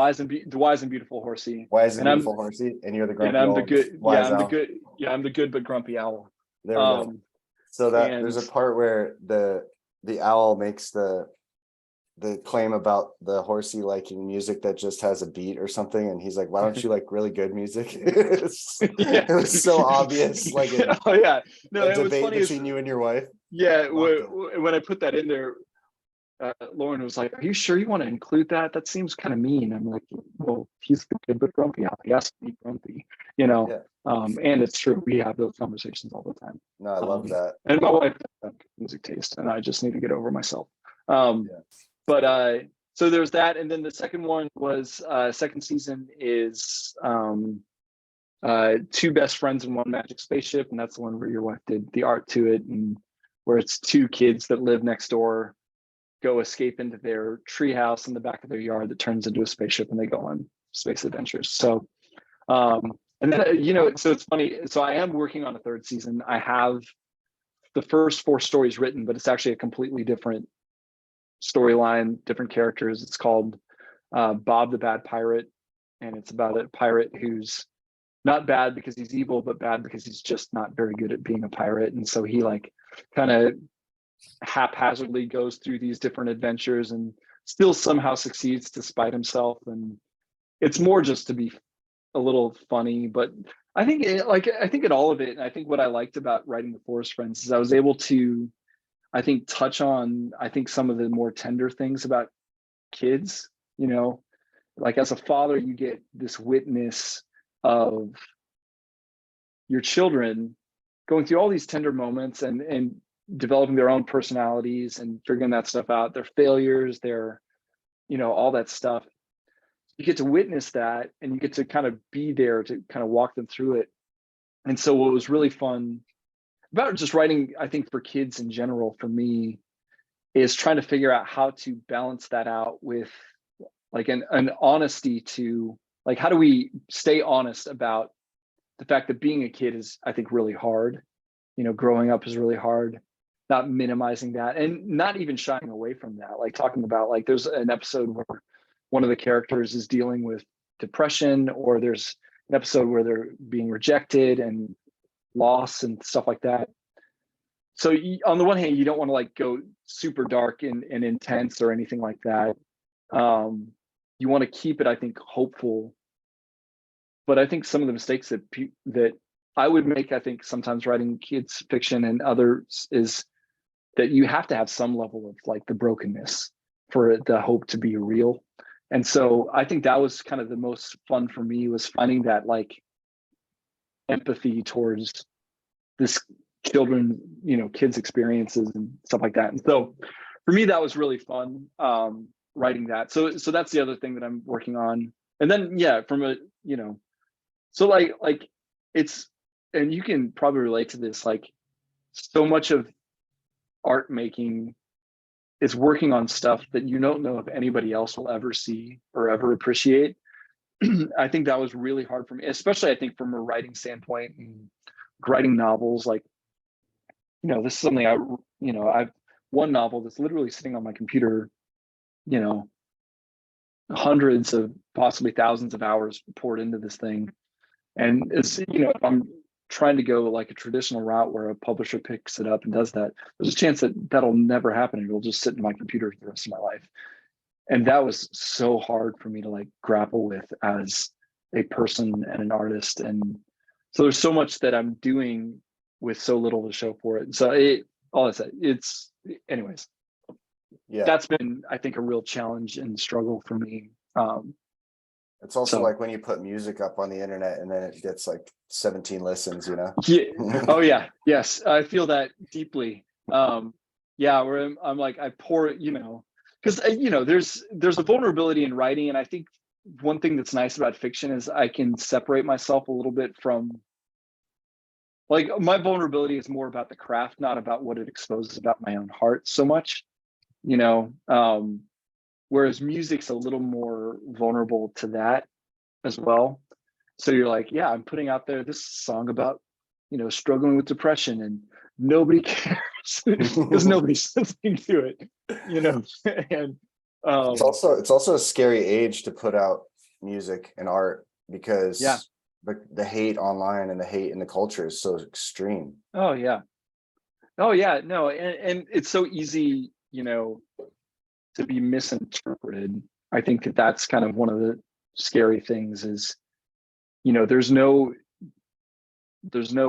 wise and beautiful horsey, Wise and and I'm beautiful horsey, and you're the and grumpy I'm the old good. Yeah, wise I'm the owl. good. Yeah, I'm the good but grumpy owl. There we go. Um, So that there's and a part where the owl makes the claim about the horsey liking music that just has a beat or something, and he's like, why don't you like really good music? yeah, It was so obvious, like oh yeah. No, a and what's debate funny is, between you and your wife. yeah, Loved it. when I put that in there, Lauren was like, "Are you sure you want to include that? That seems kind of mean." I'm like, "Well, he's the good but grumpy. He has to be grumpy, you know." Yeah, And it's true. We have those conversations all the time. no, I love that. And my wife has music taste, and I just need to get over myself. Um, Yeah. but so there's that, and then the second one was second season is two best friends in one magic spaceship, and that's the one where your wife did the art to it, and where it's two kids that live next door go escape into their treehouse in the back of their yard that turns into a spaceship, and they go on space adventures. So, and then so it's funny. So I am working on a third season. I have the first four stories written, but it's actually a completely different storyline, different characters. It's called Bob the Bad Pirate, and it's about a pirate who's not bad because he's evil, but bad because he's just not very good at being a pirate. And so he like kind of haphazardly goes through these different adventures and still somehow succeeds despite himself. And it's more just to be a little funny, but I think I think in all of it, and I think what I liked about writing The Forest Friends is I was able to, I think, touch on, I think, some of the more tender things about kids. Like as a father, you get this witness of your children going through all these tender moments and developing their own personalities and figuring that stuff out, their failures, their, all that stuff. You get to witness that, and you get to kind of be there to kind of walk them through it. And so what was really fun about just writing, I think, for kids in general, for me, is trying to figure out how to balance that out with like an honesty to, like, how do we stay honest about the fact that being a kid is, I think, really hard. Growing up is really hard, not minimizing that and not even shying away from that. Like talking about, like, there's an episode where one of the characters is dealing with depression, or there's an episode where they're being rejected and loss and stuff like that. So on the one hand, you don't want to like go super dark and intense or anything like that. You want to keep it, I think, hopeful. But I think some of the mistakes that I would make, I think, sometimes writing kids fiction and others, is that you have to have some level of like the brokenness for the hope to be real. And so I think that was kind of the most fun for me, was finding that like empathy towards this kids' experiences and stuff like that. And so for me, that was really fun, writing that. So that's the other thing that I'm working on. And then, yeah, from a, so like it's, and you can probably relate to this, like so much of art making is working on stuff that you don't know if anybody else will ever see or ever appreciate. I think that was really hard for me, especially I think from a writing standpoint and writing novels. Like this is something I've one novel that's literally sitting on my computer, you know, hundreds of possibly thousands of hours poured into this thing. And it's, if I'm trying to go like a traditional route where a publisher picks it up and does that, there's a chance that that'll never happen. It'll just sit in my computer for the rest of my life. And that was so hard for me to like grapple with as a person and an artist. And so there's so much that I'm doing with so little to show for it. So all I said, anyways, Yeah. that's been, I think, a real challenge and struggle for me. It's also like when you put music up on the internet and then it gets like 17 listens, Yeah. Oh yeah. Yes. I feel that deeply. Yeah, where I'm like, I pour, because, there's a vulnerability in writing. And I think one thing that's nice about fiction is I can separate myself a little bit from, like, my vulnerability is more about the craft, not about what it exposes about my own heart so much, whereas music's a little more vulnerable to that as well. So you're like, yeah, I'm putting out there this song about, struggling with depression, and nobody cares because nobody's listening to it, and it's also a scary age to put out music and art because yeah. the hate online and the hate in the culture is so extreme. Oh yeah. No, and it's so easy, to be misinterpreted. I think that that's kind of one of the scary things is, there's no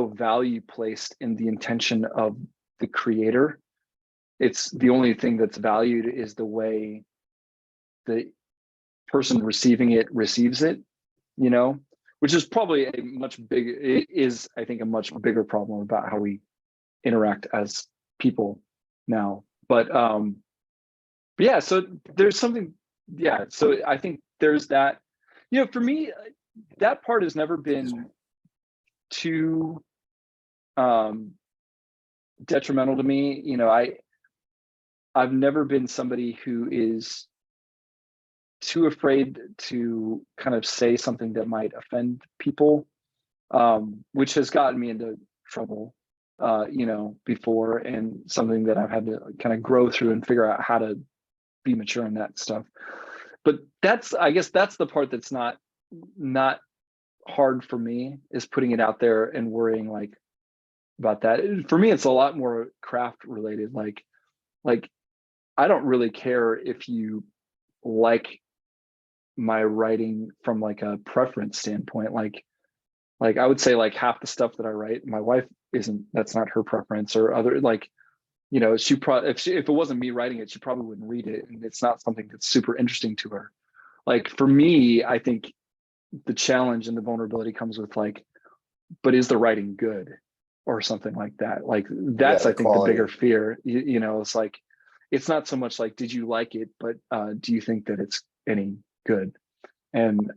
value placed in the intention of the creator. It's the only thing that's valued is the way the person receiving it receives it, which is probably I think a much bigger problem about how we interact as people now. But yeah, so there's something, yeah. So I think there's that, for me, that part has never been too detrimental to me. I've never been somebody who is too afraid to kind of say something that might offend people, which has gotten me into trouble, before, and something that I've had to kind of grow through and figure out how to be mature in that stuff. But I guess that's the part that's not hard for me, is putting it out there and worrying like about that. For me, it's a lot more craft related. Like I don't really care if you like my writing from like a preference standpoint. Like I would say like half the stuff that I write, my wife that's not her preference, or other, like, she probably, if it wasn't me writing it, she probably wouldn't read it, and it's not something that's super interesting to her. Like for me, I think the challenge and the vulnerability comes with like, but is the writing good, or something like that? Like that's, I think, quality. The bigger fear. It's like, it's not so much like, did you like it, but do you think that it's any good? And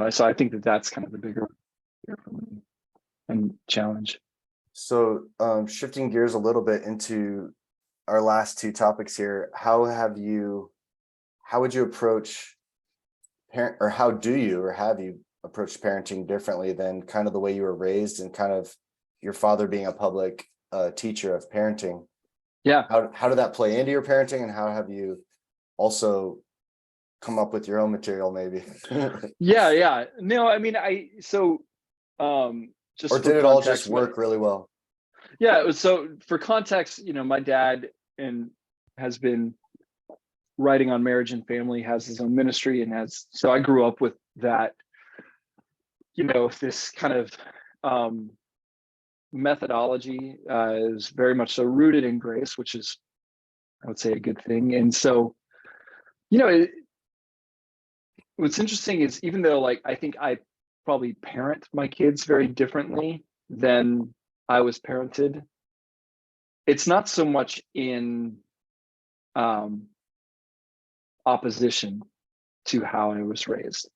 so I think that that's kind of the bigger fear for me and challenge. So shifting gears a little bit into our last two topics here, how would you approach how do you, or have you approached parenting differently than kind of the way you were raised, and kind of your father being a public teacher of parenting? Yeah. How did that play into your parenting, and how have you also come up with your own material maybe? Yeah. No, I mean, just, or did it all just work really well? Yeah, it was, so for context, my dad has been writing on marriage and family, has his own ministry, and so I grew up with that, this kind of methodology is very much so rooted in grace, which is, I would say, a good thing. And so, what's interesting is, even though like I think I probably parent my kids very differently than I was parented, it's not so much in opposition to how I was raised.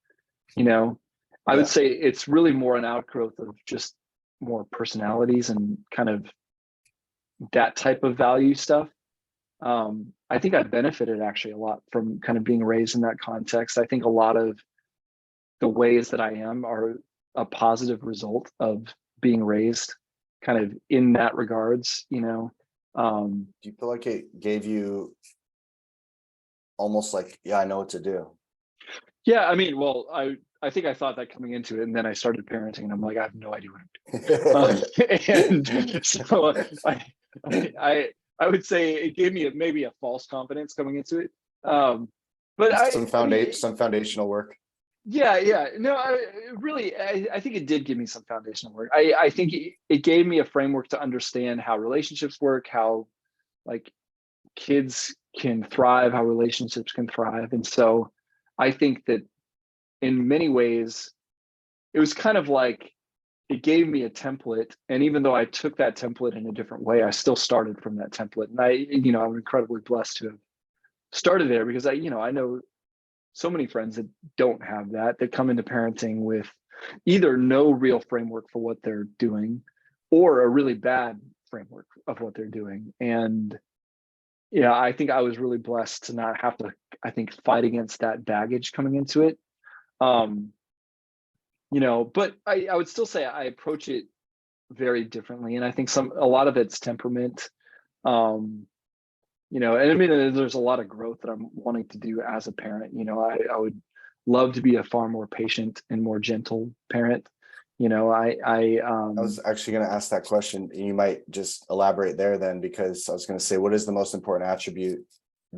I would say it's really more an outgrowth of just more personalities and kind of that type of value stuff. I think I benefited actually a lot from kind of being raised in that context. I think a lot of the ways that I am are a positive result of being raised kind of in that regards, Do you feel like it gave you almost like, yeah, I know what to do? Yeah, I mean, well, I think I thought that coming into it, and then I started parenting, and I'm like, I have no idea what I'm doing. And so I would say it gave me maybe a false confidence coming into it. But I mean, Some foundational work. yeah, no, I think it did give me some foundational work. I think it gave me a framework to understand how relationships work, how like kids can thrive, how relationships can thrive, and so I think that in many ways, it was kind of like it gave me a template. And even though I took that template in a different way, I still started from that template. And I'm incredibly blessed to have started there because I know so many friends that don't have that come into parenting with either no real framework for what they're doing or a really bad framework of what they're doing. And yeah, I think I was really blessed to not have to, I think, fight against that baggage coming into it. Um, but I would still say I approach it very differently. And I think a lot of it's temperament. And I mean, there's a lot of growth that I'm wanting to do as a parent. I would love to be a far more patient and more gentle parent. I was actually going to ask that question. You might just elaborate there then, because I was going to say, what is the most important attribute,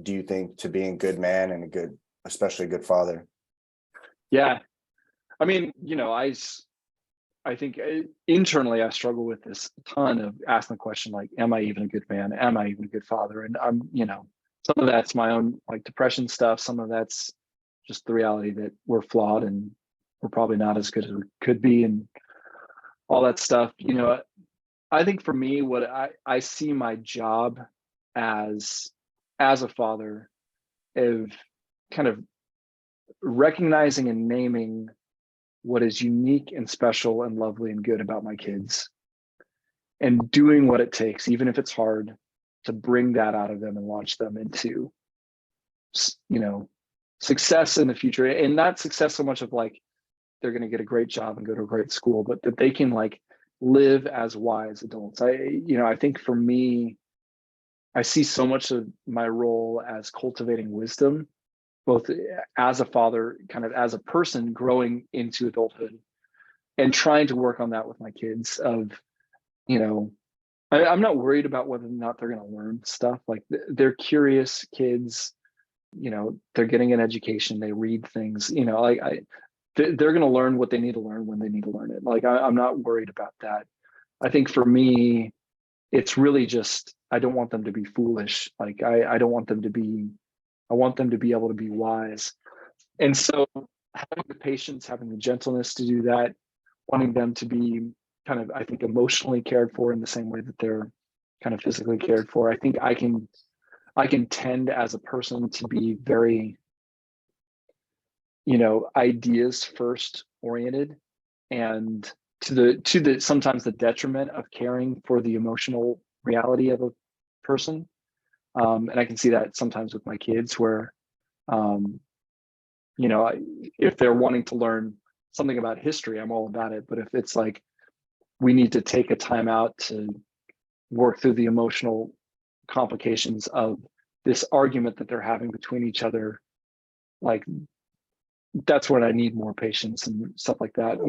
do you think, to being a good man and especially a good father? Yeah. I mean, I think internally I struggle with this ton of asking the question, like, am I even a good man? Am I even a good father? And some of that's my own like depression stuff. Some of that's just the reality that we're flawed and we're probably not as good as we could be and all that stuff. I think for me, what I see my job as a father of kind of recognizing and naming what is unique and special and lovely and good about my kids and doing what it takes, even if it's hard, to bring that out of them and launch them into, success in the future. And not success so much of like, they're going to get a great job and go to a great school, but that they can like live as wise adults. I think for me, I see so much of my role as cultivating wisdom, both as a father, kind of as a person growing into adulthood and trying to work on that with my kids of, I'm not worried about whether or not they're going to learn stuff. Like they're curious kids, they're getting an education, they read things, they're going to learn what they need to learn when they need to learn it. Like I'm not worried about that. I think for me, it's really just, I don't want them to be foolish. Like I don't want them to be, I want them to be able to be wise. And so having the patience, having the gentleness to do that, wanting them to be kind of, I think, emotionally cared for in the same way that they're kind of physically cared for. I think I can tend as a person to be very, ideas first oriented, and to the sometimes the detriment of caring for the emotional reality of a person. And I can see that sometimes with my kids where, if they're wanting to learn something about history, I'm all about it. But if it's like, we need to take a time out to work through the emotional complications of this argument that they're having between each other, like that's when I need more patience and stuff like that.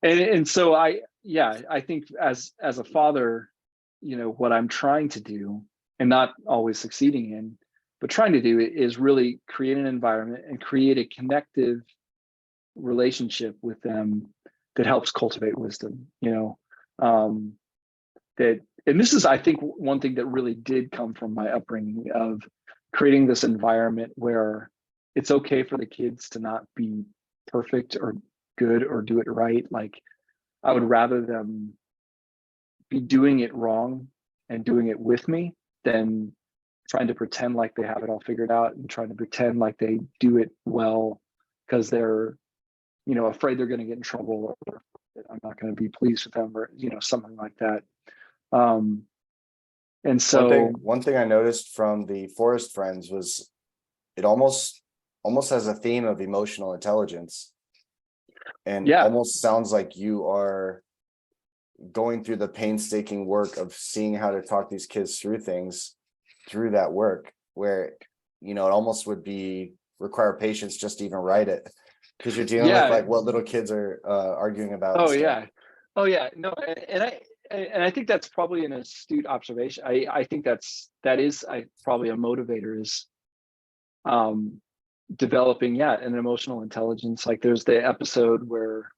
And so I think as a father, what I'm trying to do and not always succeeding in, but trying to do is really create an environment and create a connective relationship with them that helps cultivate wisdom, that, and this is, I think, one thing that really did come from my upbringing of creating this environment where it's okay for the kids to not be perfect or good or do it right. Like I would rather them be doing it wrong and doing it with me than trying to pretend like they have it all figured out and trying to pretend like they do it well because they're, afraid they're going to get in trouble or I'm not going to be pleased with them or, something like that. And so One thing I noticed from the Forest Friends was it almost has a theme of emotional intelligence, and yeah, almost sounds like you are going through the painstaking work of seeing how to talk these kids through things through that work, where, you know, it almost would be require patience just to even write it, because you're dealing with like what little kids are arguing about. Oh yeah. Oh yeah. No, and I think that's probably an astute observation. I think that is probably a motivator, is developing an emotional intelligence. Like there's the episode where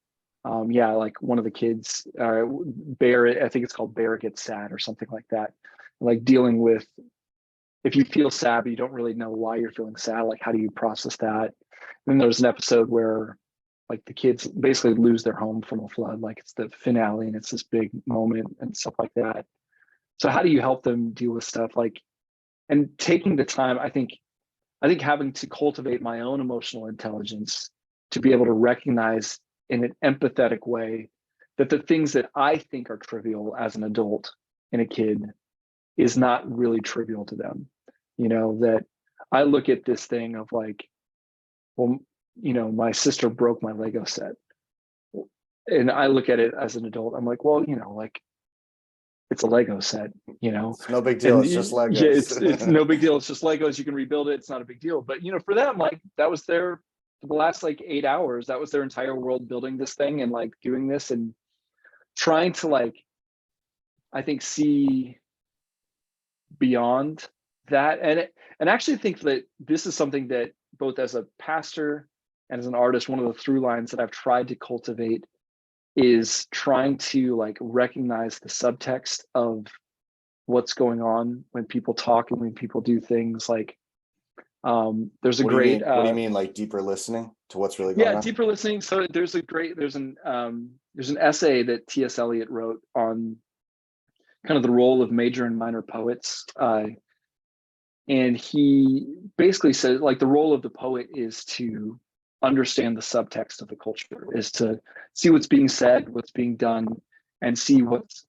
like one of the kids, Bear, I think it's called Bear Gets Sad or something like that, like dealing with, if you feel sad but you don't really know why you're feeling sad, like how do you process that? And then there's an episode where like the kids basically lose their home from a flood, like it's the finale and it's this big moment and stuff like that. So how do you help them deal with stuff like, and taking the time, I think having to cultivate my own emotional intelligence to be able to recognize in an empathetic way that the things that I think are trivial as an adult and a kid is not really trivial to them. You know, that I look at this thing of like, well, you know, my sister broke my Lego set. And I look at it as an adult, I'm like, well, you know, like it's a Lego set, you know. It's no big deal. And it's just Legos. Yeah, it's no big deal. It's just Legos. You can rebuild it. It's not a big deal. But you know, for them, like that was their, for the last like 8 hours, that was their entire world, building this thing and like doing this and trying to like, I think, see beyond that. And actually think that this is something that both as a pastor and as an artist, one of the through lines that I've tried to cultivate is trying to like recognize the subtext of what's going on when people talk and when people do things. Like there's a what great what do you mean, like deeper listening to what's really going on? Deeper listening. So there's an essay that T.S. Eliot wrote on kind of the role of major and minor poets, and he basically said like the role of the poet is to understand the subtext of the culture, is to see what's being said, what's being done, and see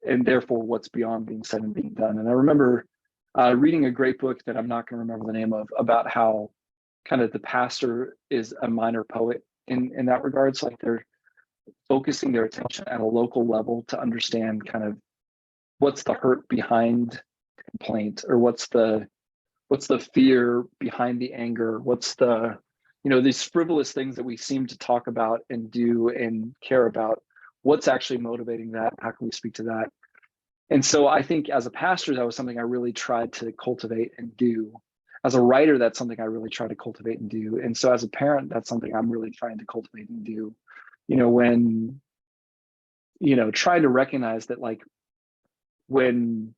and therefore what's beyond being said and being done. And I remember reading a great book that I'm not going to remember the name of, about how kind of the pastor is a minor poet in that regards. Like they're focusing their attention at a local level to understand kind of what's the hurt behind the complaint, or what's the fear behind the anger, what's the, you know, these frivolous things that we seem to talk about and do and care about, what's actually motivating that? How can we speak to that? And so I think as a pastor, that was something I really tried to cultivate and do. As a writer, that's something I really try to cultivate and do. And so as a parent, that's something I'm really trying to cultivate and do. You know, when, you know, trying to recognize that like when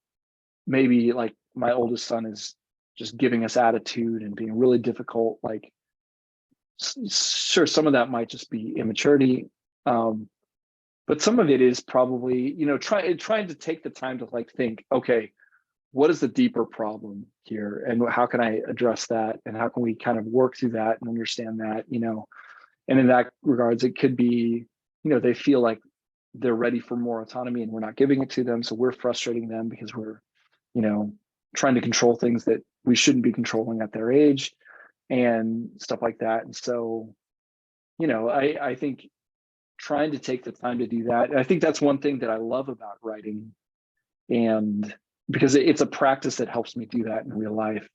maybe like my oldest son is just giving us attitude and being really difficult, like sure, some of that might just be immaturity, but some of it is probably, you know, trying to take the time to like think, okay, what is the deeper problem here, and how can I address that, and how can we kind of work through that and understand that, you know. And in that regards, it could be, you know, they feel like they're ready for more autonomy and we're not giving it to them, so we're frustrating them because we're, you know, trying to control things that we shouldn't be controlling at their age and stuff like that. And so, you know, I think trying to take the time to do that, I think that's one thing that I love about writing, and because it's a practice that helps me do that in real life.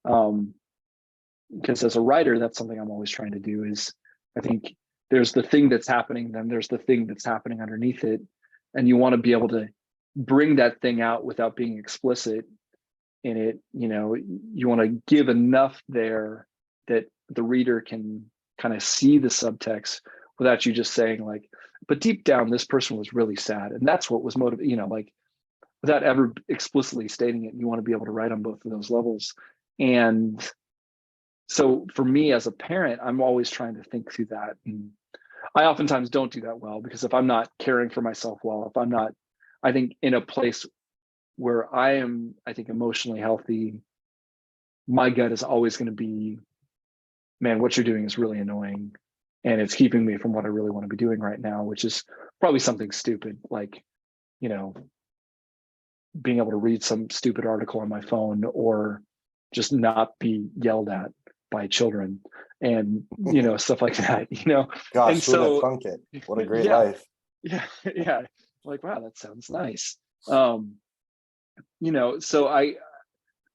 Because as a writer, that's something I'm always trying to do, is I think there's the thing that's happening, then there's the thing that's happening underneath it. And you want to be able to bring that thing out without being explicit in it. You know, you want to give enough there that the reader can kind of see the subtext without you just saying like, but deep down, this person was really sad. And that's what was motivated, you know, like without ever explicitly stating it. You want to be able to write on both of those levels. And so for me as a parent, I'm always trying to think through that. And I oftentimes don't do that well, because if I'm not caring for myself well, if I'm not, I think, in a place where I am, I think, emotionally healthy, my gut is always going to be, man, what you're doing is really annoying. And it's keeping me from what I really want to be doing right now, which is probably something stupid, like, you know, being able to read some stupid article on my phone, or just not be yelled at by children, and, you know, stuff like that, you know. Gosh, and who would have so thunk it? What a great life. yeah Like, wow, that sounds nice. So I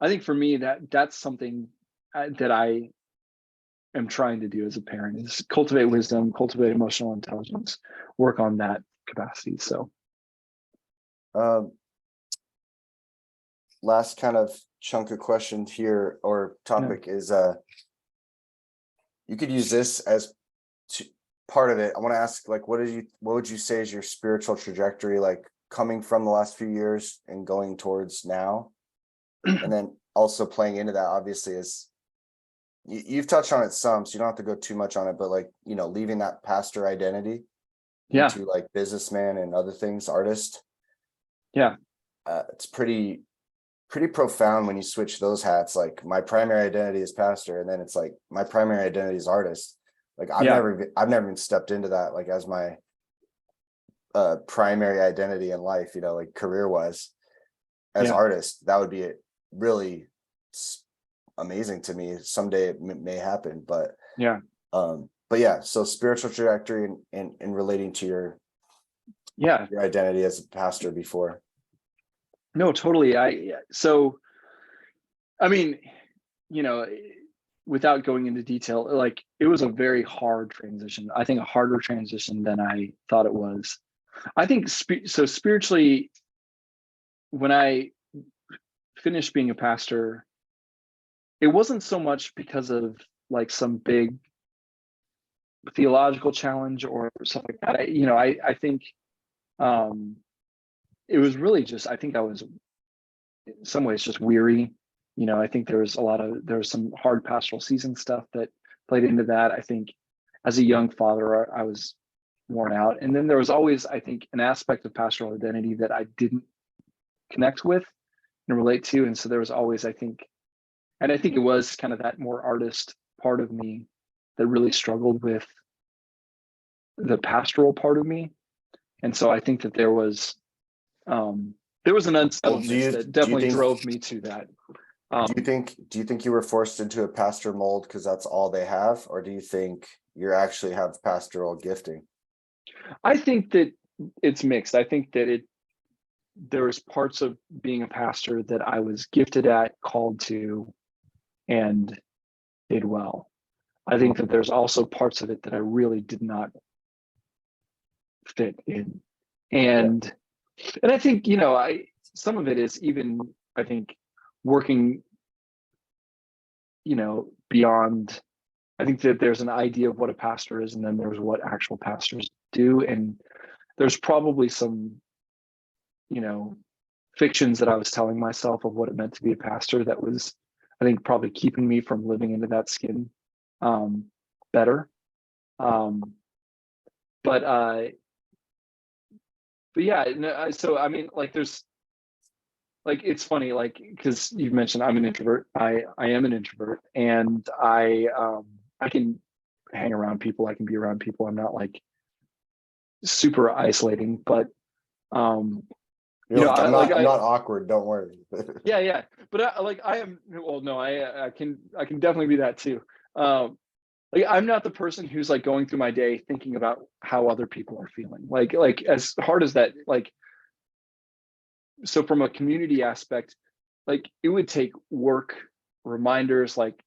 think for me that's something that I am trying to do as a parent, is cultivate wisdom, cultivate emotional intelligence, work on that capacity. So last kind of chunk of questions here or topic is you could use this as part of it. I want to ask, like, what would you say is your spiritual trajectory, like coming from the last few years and going towards now? And then also playing into that, obviously, is you've touched on it some, so you don't have to go too much on it, but like, leaving that pastor identity into like businessman and other things, artist. It's pretty profound when you switch those hats. Like, my primary identity is pastor, and then it's like my primary identity is artist. Like, I've never even stepped into that like as my primary identity in life, like career wise as artist. That would be really amazing to me. Someday it may happen, but so spiritual trajectory and relating to your identity as a pastor before. No, totally. Without going into detail, like, it was a very hard transition. I think a harder transition than I thought it was. I think spiritually, when I finished being a pastor, it wasn't so much because of like some big theological challenge or something like that. I think it was really just, I think I was in some ways just weary. I think there was some hard pastoral season stuff that played into that. I think as a young father, I was worn out. And then there was always, I think, an aspect of pastoral identity that I didn't connect with and relate to. And so there was always, I think it was kind of that more artist part of me that really struggled with the pastoral part of me. And so I think that there was an unsettledness that definitely drove me to that. Do you think you were forced into a pastor mold because that's all they have, or do you think you actually have pastoral gifting? I think that it's mixed. I think that there was parts of being a pastor that I was gifted at, called to, and did well. I think that there's also parts of it that I really did not fit in. And I think, some of it is even, I think, working, beyond. I think that there's an idea of what a pastor is, and then there's what actual pastors do. And there's probably some, fictions that I was telling myself of what it meant to be a pastor that was, I think, probably keeping me from living into that skin better. So I mean, like, there's, like, it's funny, like, because you've mentioned I'm an introvert. I am an introvert, and I can hang around people. I can be around people. I'm not like super isolating, but I'm not awkward. Don't worry. But I am. Well, no, I can definitely be that too. Like, I'm not the person who's like going through my day thinking about how other people are feeling. Like as hard as that, like. So from a community aspect, like, it would take work, reminders, like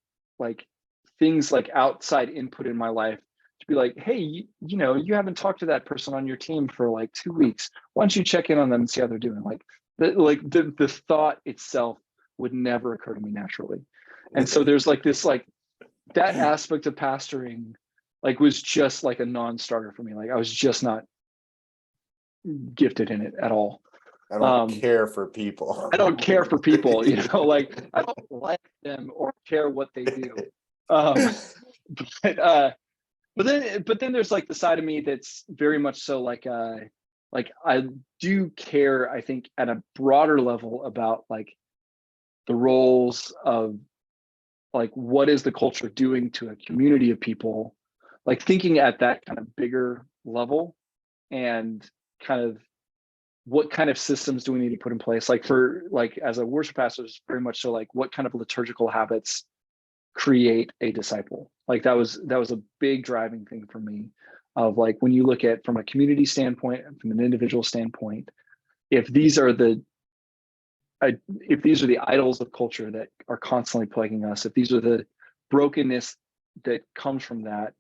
things like outside input in my life to be like, hey, you haven't talked to that person on your team for like 2 weeks. Why don't you check in on them and see how they're doing? Like the thought itself would never occur to me naturally. And so there's like this, like, that aspect of pastoring, like, was just like a non-starter for me. Like, I was just not gifted in it at all. I don't care for people. I don't care for people, like, I don't like them or care what they do. But then there's like the side of me that's very much so like I do care, I think, at a broader level about like the roles of, like, what is the culture doing to a community of people, like thinking at that kind of bigger level, and kind of what kind of systems do we need to put in place? Like, for like, as a worship pastor, it's very much so like, what kind of liturgical habits create a disciple? Like, that was a big driving thing for me. of like, when you look at from a community standpoint, from an individual standpoint, if these are the idols of culture that are constantly plaguing us, if these are the brokenness that comes from that,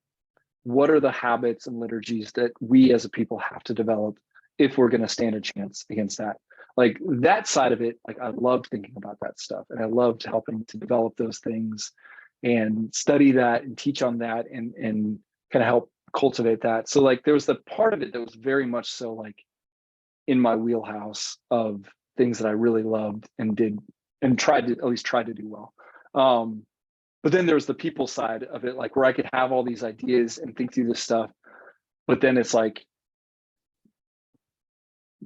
what are the habits and liturgies that we as a people have to develop if we're going to stand a chance against that? Like that side of it, like I loved thinking about that stuff, and I loved helping to develop those things and study that and teach on that and kind of help cultivate that. So like there was the part of it that was very much so like in my wheelhouse of things that I really loved and did and tried to do well. But then there's the people side of it, like where I could have all these ideas and think through this stuff, but then it's like,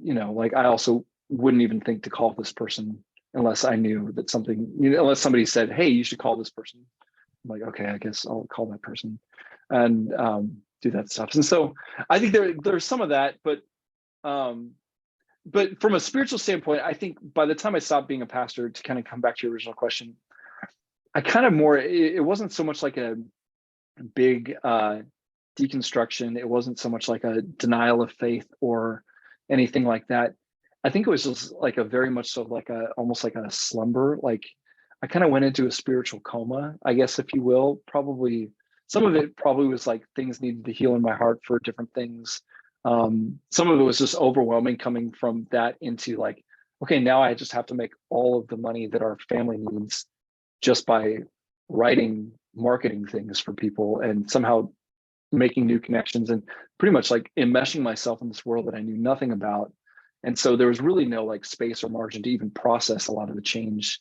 like I also wouldn't even think to call this person unless I knew that something, unless somebody said, hey, you should call this person. I'm like, okay, I guess I'll call that person and do that stuff. And so I think there's some of that, but from a spiritual standpoint, I think by the time I stopped being a pastor, to kind of come back to your original question, I kind of it wasn't so much like a big deconstruction. It wasn't so much like a denial of faith or anything like that. I think it was just like a very much so like almost like a slumber. Like I kind of went into a spiritual coma, I guess, if you will. Probably some of it probably was like things needed to heal in my heart for different things. Some of it was just overwhelming coming from that into like, okay, now I just have to make all of the money that our family needs just by writing marketing things for people and somehow making new connections and pretty much like enmeshing myself in this world that I knew nothing about. And so there was really no like space or margin to even process a lot of the change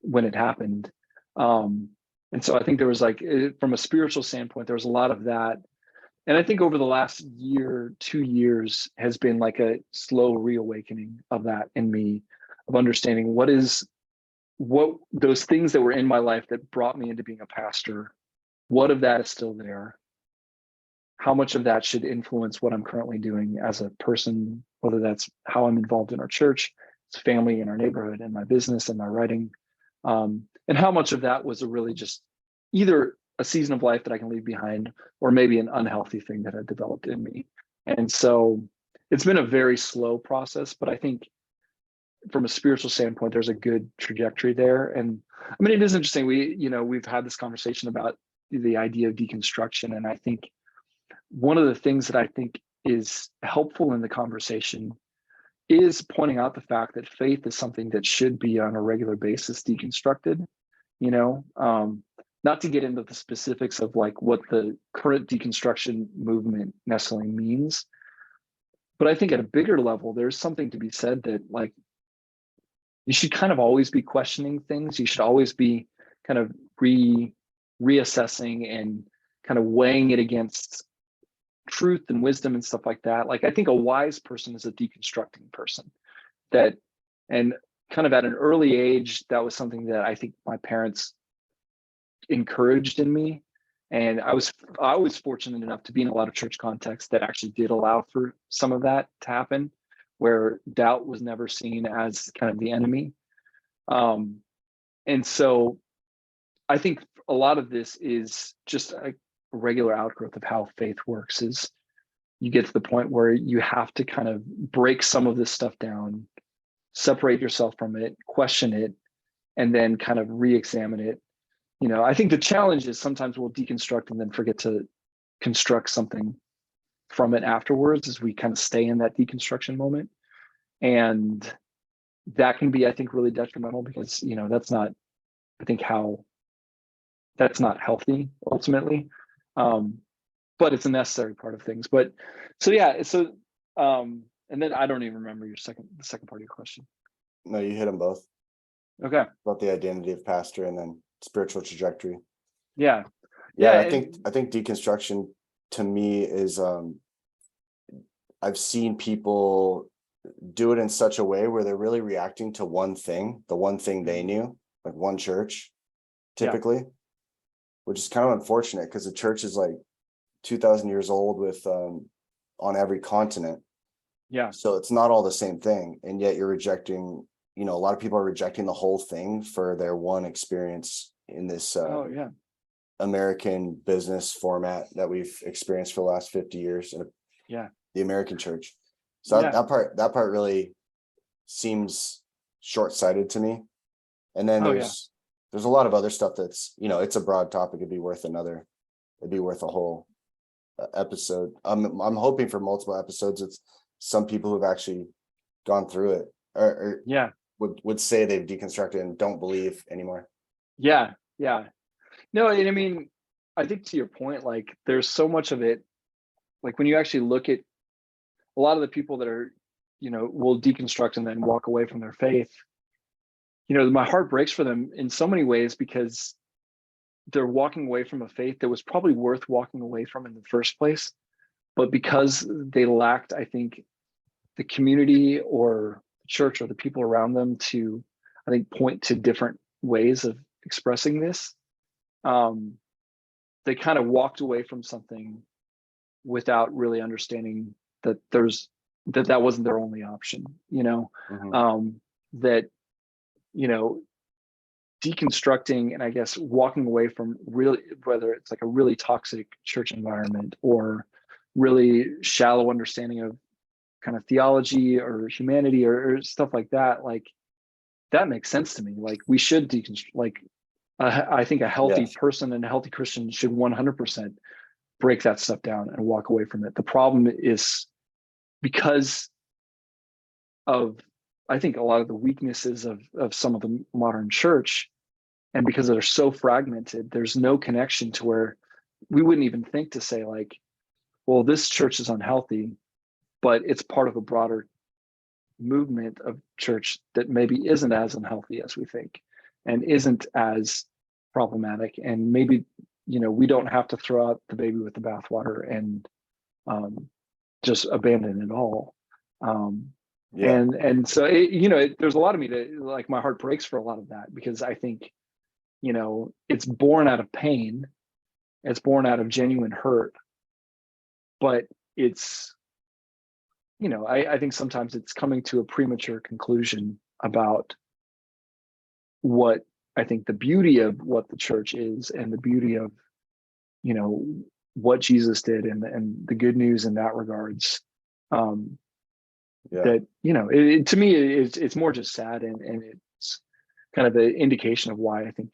when it happened. And so I think there was like, from a spiritual standpoint, there was a lot of that. And I think over the last year, 2 years has been like a slow reawakening of that in me, of understanding what those things that were in my life that brought me into being a pastor, what of that is still there? How much of that should influence what I'm currently doing as a person, whether that's how I'm involved in our church, it's family, in our neighborhood, and my business and my writing. And how much of that was really just either a season of life that I can leave behind, or maybe an unhealthy thing that had developed in me. And so it's been a very slow process, but I think from a spiritual standpoint, there's a good trajectory there. And I mean, it is interesting. We've had this conversation about the idea of deconstruction. And I think one of the things that I think is helpful in the conversation is pointing out the fact that faith is something that should be on a regular basis deconstructed, not to get into the specifics of like what the current deconstruction movement necessarily means. But I think at a bigger level, there's something to be said that like, you should kind of always be questioning things. You should always be kind of reassessing and kind of weighing it against truth and wisdom and stuff like that. Like I think a wise person is a deconstructing person, and kind of at an early age, that was something that I think my parents encouraged in me. And I was fortunate enough to be in a lot of church contexts that actually did allow for some of that to happen, where doubt was never seen as kind of the enemy. And so I think a lot of this is just a regular outgrowth of how faith works. Is you get to the point where you have to kind of break some of this stuff down, separate yourself from it, question it, and then kind of re-examine it. I think the challenge is sometimes we'll deconstruct and then forget to construct something from it afterwards, as we kind of stay in that deconstruction moment. And that can be, I think, really detrimental, because, that's not healthy ultimately. But it's a necessary part of things. But and then I don't even remember the second part of your question. No, you hit them both. Okay. About the identity of pastor and then spiritual trajectory. Yeah. I think deconstruction to me is I've seen people do it in such a way where they're really reacting to one thing, the one thing they knew, like one church, typically, which is kind of unfortunate because the church is like 2,000 years old with on every continent. Yeah. So it's not all the same thing. And yet you're rejecting, a lot of people are rejecting the whole thing for their one experience in this American business format that we've experienced for the last 50 years in the American church. So that part really seems short-sighted to me. And then there's a lot of other stuff that's, it's a broad topic. It'd be worth a whole episode. I'm hoping for multiple episodes. It's some people who've actually gone through it or would say they've deconstructed and don't believe anymore. Yeah. No, and I mean, I think to your point, like there's so much of it, like when you actually look at a lot of the people that are, will deconstruct and then walk away from their faith, my heart breaks for them in so many ways because they're walking away from a faith that was probably worth walking away from in the first place. But because they lacked, I think, the community or the church or the people around them to, I think, point to different ways of expressing this, they kind of walked away from something without really understanding that that wasn't their only option, that, deconstructing and I guess walking away from really, whether it's like a really toxic church environment or really shallow understanding of kind of theology or humanity or stuff like that, like that makes sense to me. Like we should deconstruct, like I think a healthy person and a healthy Christian should 100% break that stuff down and walk away from it. The problem is because of, I think, a lot of the weaknesses of some of the modern church, and because they're so fragmented, there's no connection to where we wouldn't even think to say like, well, this church is unhealthy, but it's part of a broader movement of church that maybe isn't as unhealthy as we think and isn't as problematic. And maybe, we don't have to throw out the baby with the bathwater and just abandon it all. And so, there's a lot of me that like my heart breaks for a lot of that because I think, it's born out of pain. It's born out of genuine hurt, but it's, I think sometimes it's coming to a premature conclusion about what I think the beauty of what the church is and the beauty of, what Jesus did and the good news in that regards. That, to me, it's more just sad and it's kind of the indication of why I think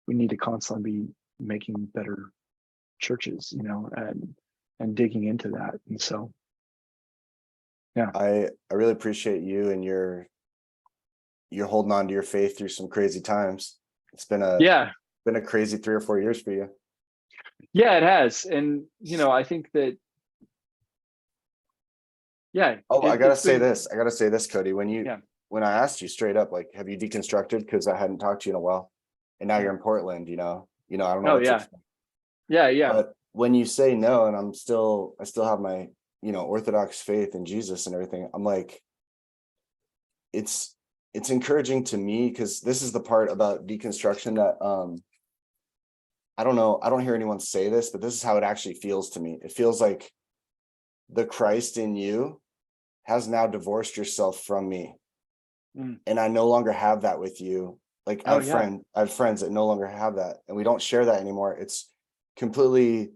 we need to constantly be making better churches, and digging into that. And so, I really appreciate you and you're holding on to your faith through some crazy times. It's been a crazy 3 or 4 years for you. Yeah, it has. And, I think that, I gotta say this, Cody, when I asked you straight up, like, have you deconstructed? Because I hadn't talked to you in a while and now you're in Portland, I don't know. But when you say no, and I still have my, Orthodox faith in Jesus and everything, I'm like, it's encouraging to me because this is the part about deconstruction that, I don't know, I don't hear anyone say this, but this is how it actually feels to me. It feels like the Christ in you has now divorced yourself from me. And I no longer have that with you. Like I have friends that no longer have that and we don't share that anymore. It's completely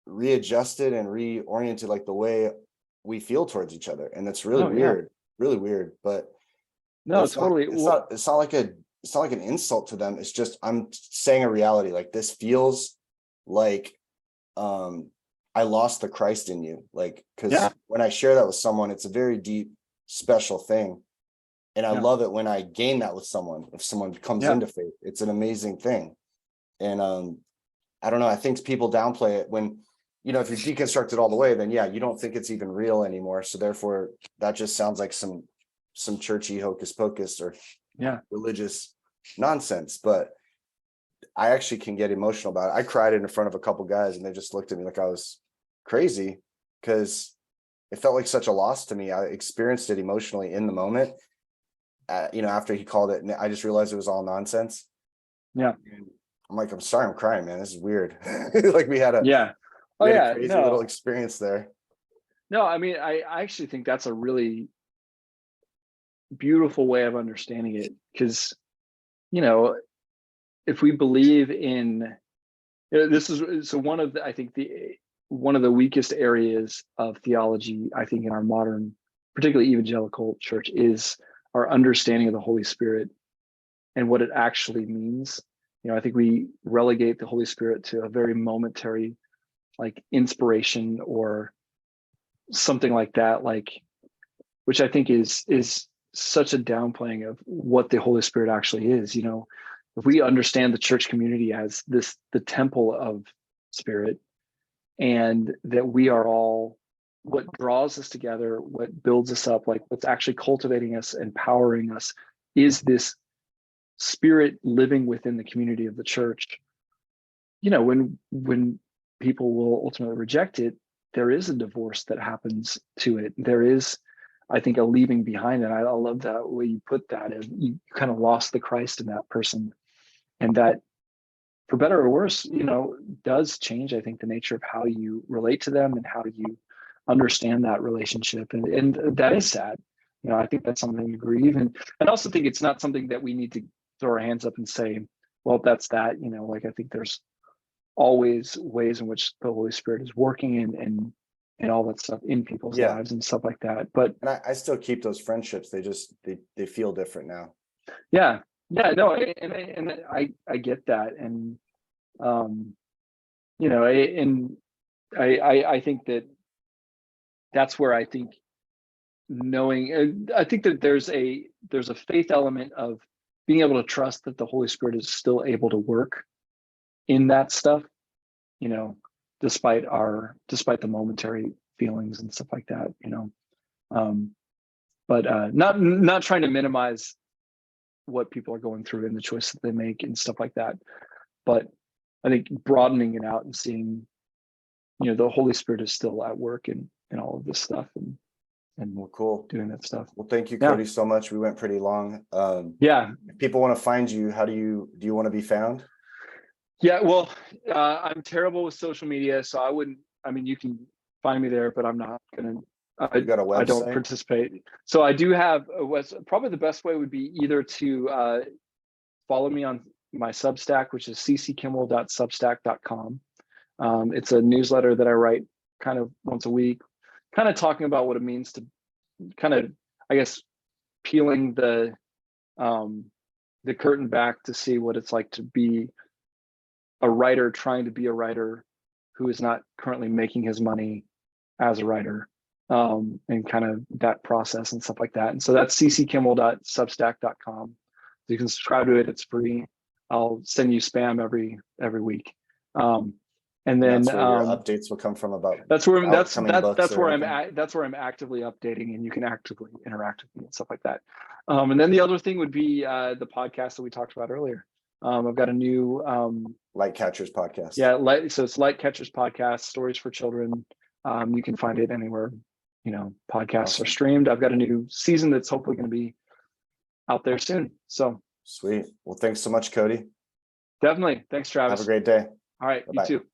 readjusted and reoriented, like the way we feel towards each other. And that's really weird, but no, totally. It's not like an insult to them. It's just, I'm saying a reality. Like this feels like, I lost the Christ in you. Like, cause when I share that with someone, it's a very deep, special thing. And I love it when I gain that with someone. If someone comes into faith, it's an amazing thing. And I don't know, I think people downplay it when, if you deconstruct it all the way, then you don't think it's even real anymore. So therefore that just sounds like some churchy hocus pocus or religious nonsense. But I actually can get emotional about it. I cried in front of a couple guys and they just looked at me like I was crazy because it felt like such a loss to me. I experienced it emotionally in the moment. After he called it, and I just realized it was all nonsense. And I'm like, I'm sorry, I'm crying, man. This is weird. Like we had a crazy little experience there. No, I mean, I actually think that's a really beautiful way of understanding it because, if we believe in, this is, so one of the, I think one of the weakest areas of theology, I think, in our modern, particularly evangelical church, is our understanding of the Holy Spirit and what it actually means. I think we relegate the Holy Spirit to a very momentary, like, inspiration or something like that, which I think is such a downplaying of what the Holy Spirit actually is. If we understand the church community as the temple of Spirit, and that we are all, what draws us together, what builds us up, like what's actually cultivating us, empowering us, is this Spirit living within the community of the church. When people will ultimately reject it, there is a divorce that happens to it. There is, I think, a leaving behind. And I love that way you put that. You kind of lost the Christ in that person. And that, for better or worse, does change, I think, the nature of how you relate to them and how you understand that relationship. And that is sad. I think that's something to grieve. And I also think it's not something that we need to throw our hands up and say, well, that's that. I think there's always ways in which the Holy Spirit is working and all that stuff in people's lives and stuff like that. But and I still keep those friendships. They feel different now. Yeah, no, and I get that, and I think that's where I think knowing, I think that there's a faith element of being able to trust that the Holy Spirit is still able to work in that stuff, despite the momentary feelings and stuff like that, but not trying to minimize what people are going through and the choices that they make and stuff like that. But I think broadening it out and seeing, the Holy Spirit is still at work in all of this stuff and well, cool, doing that stuff. Well, thank you, Cody, so much. We went pretty long. If people want to find you, how do you want to be found? Yeah, well, I'm terrible with social media, so you can find me there, but I'm not gonna. You got a website? I don't participate. So I do have probably the best way would be either to follow me on my Substack, which is cckimmel.substack.com. It's a newsletter that I write kind of once a week, kind of talking about what it means to kind of, I guess, peeling the curtain back to see what it's like to be a writer, trying to be a writer who is not currently making his money as a writer, and kind of that process and stuff like that. And so that's cckimmel.substack.com. You can subscribe to it. It's free. I'll send you spam every week. And then that's where your updates will come from about that's where I'm anything. actively updating, and you can actively interact with me and stuff like that. And then the other thing would be the podcast that we talked about earlier. I've got a new Light Catchers podcast. Yeah, so it's Light Catchers Podcast, Stories for Children. You can find it anywhere, podcasts are streamed. I've got a new season that's hopefully going to be out there soon. So sweet. Well, thanks so much, Cody. Definitely. Thanks, Travis. Have a great day. All right. Bye-bye. You too.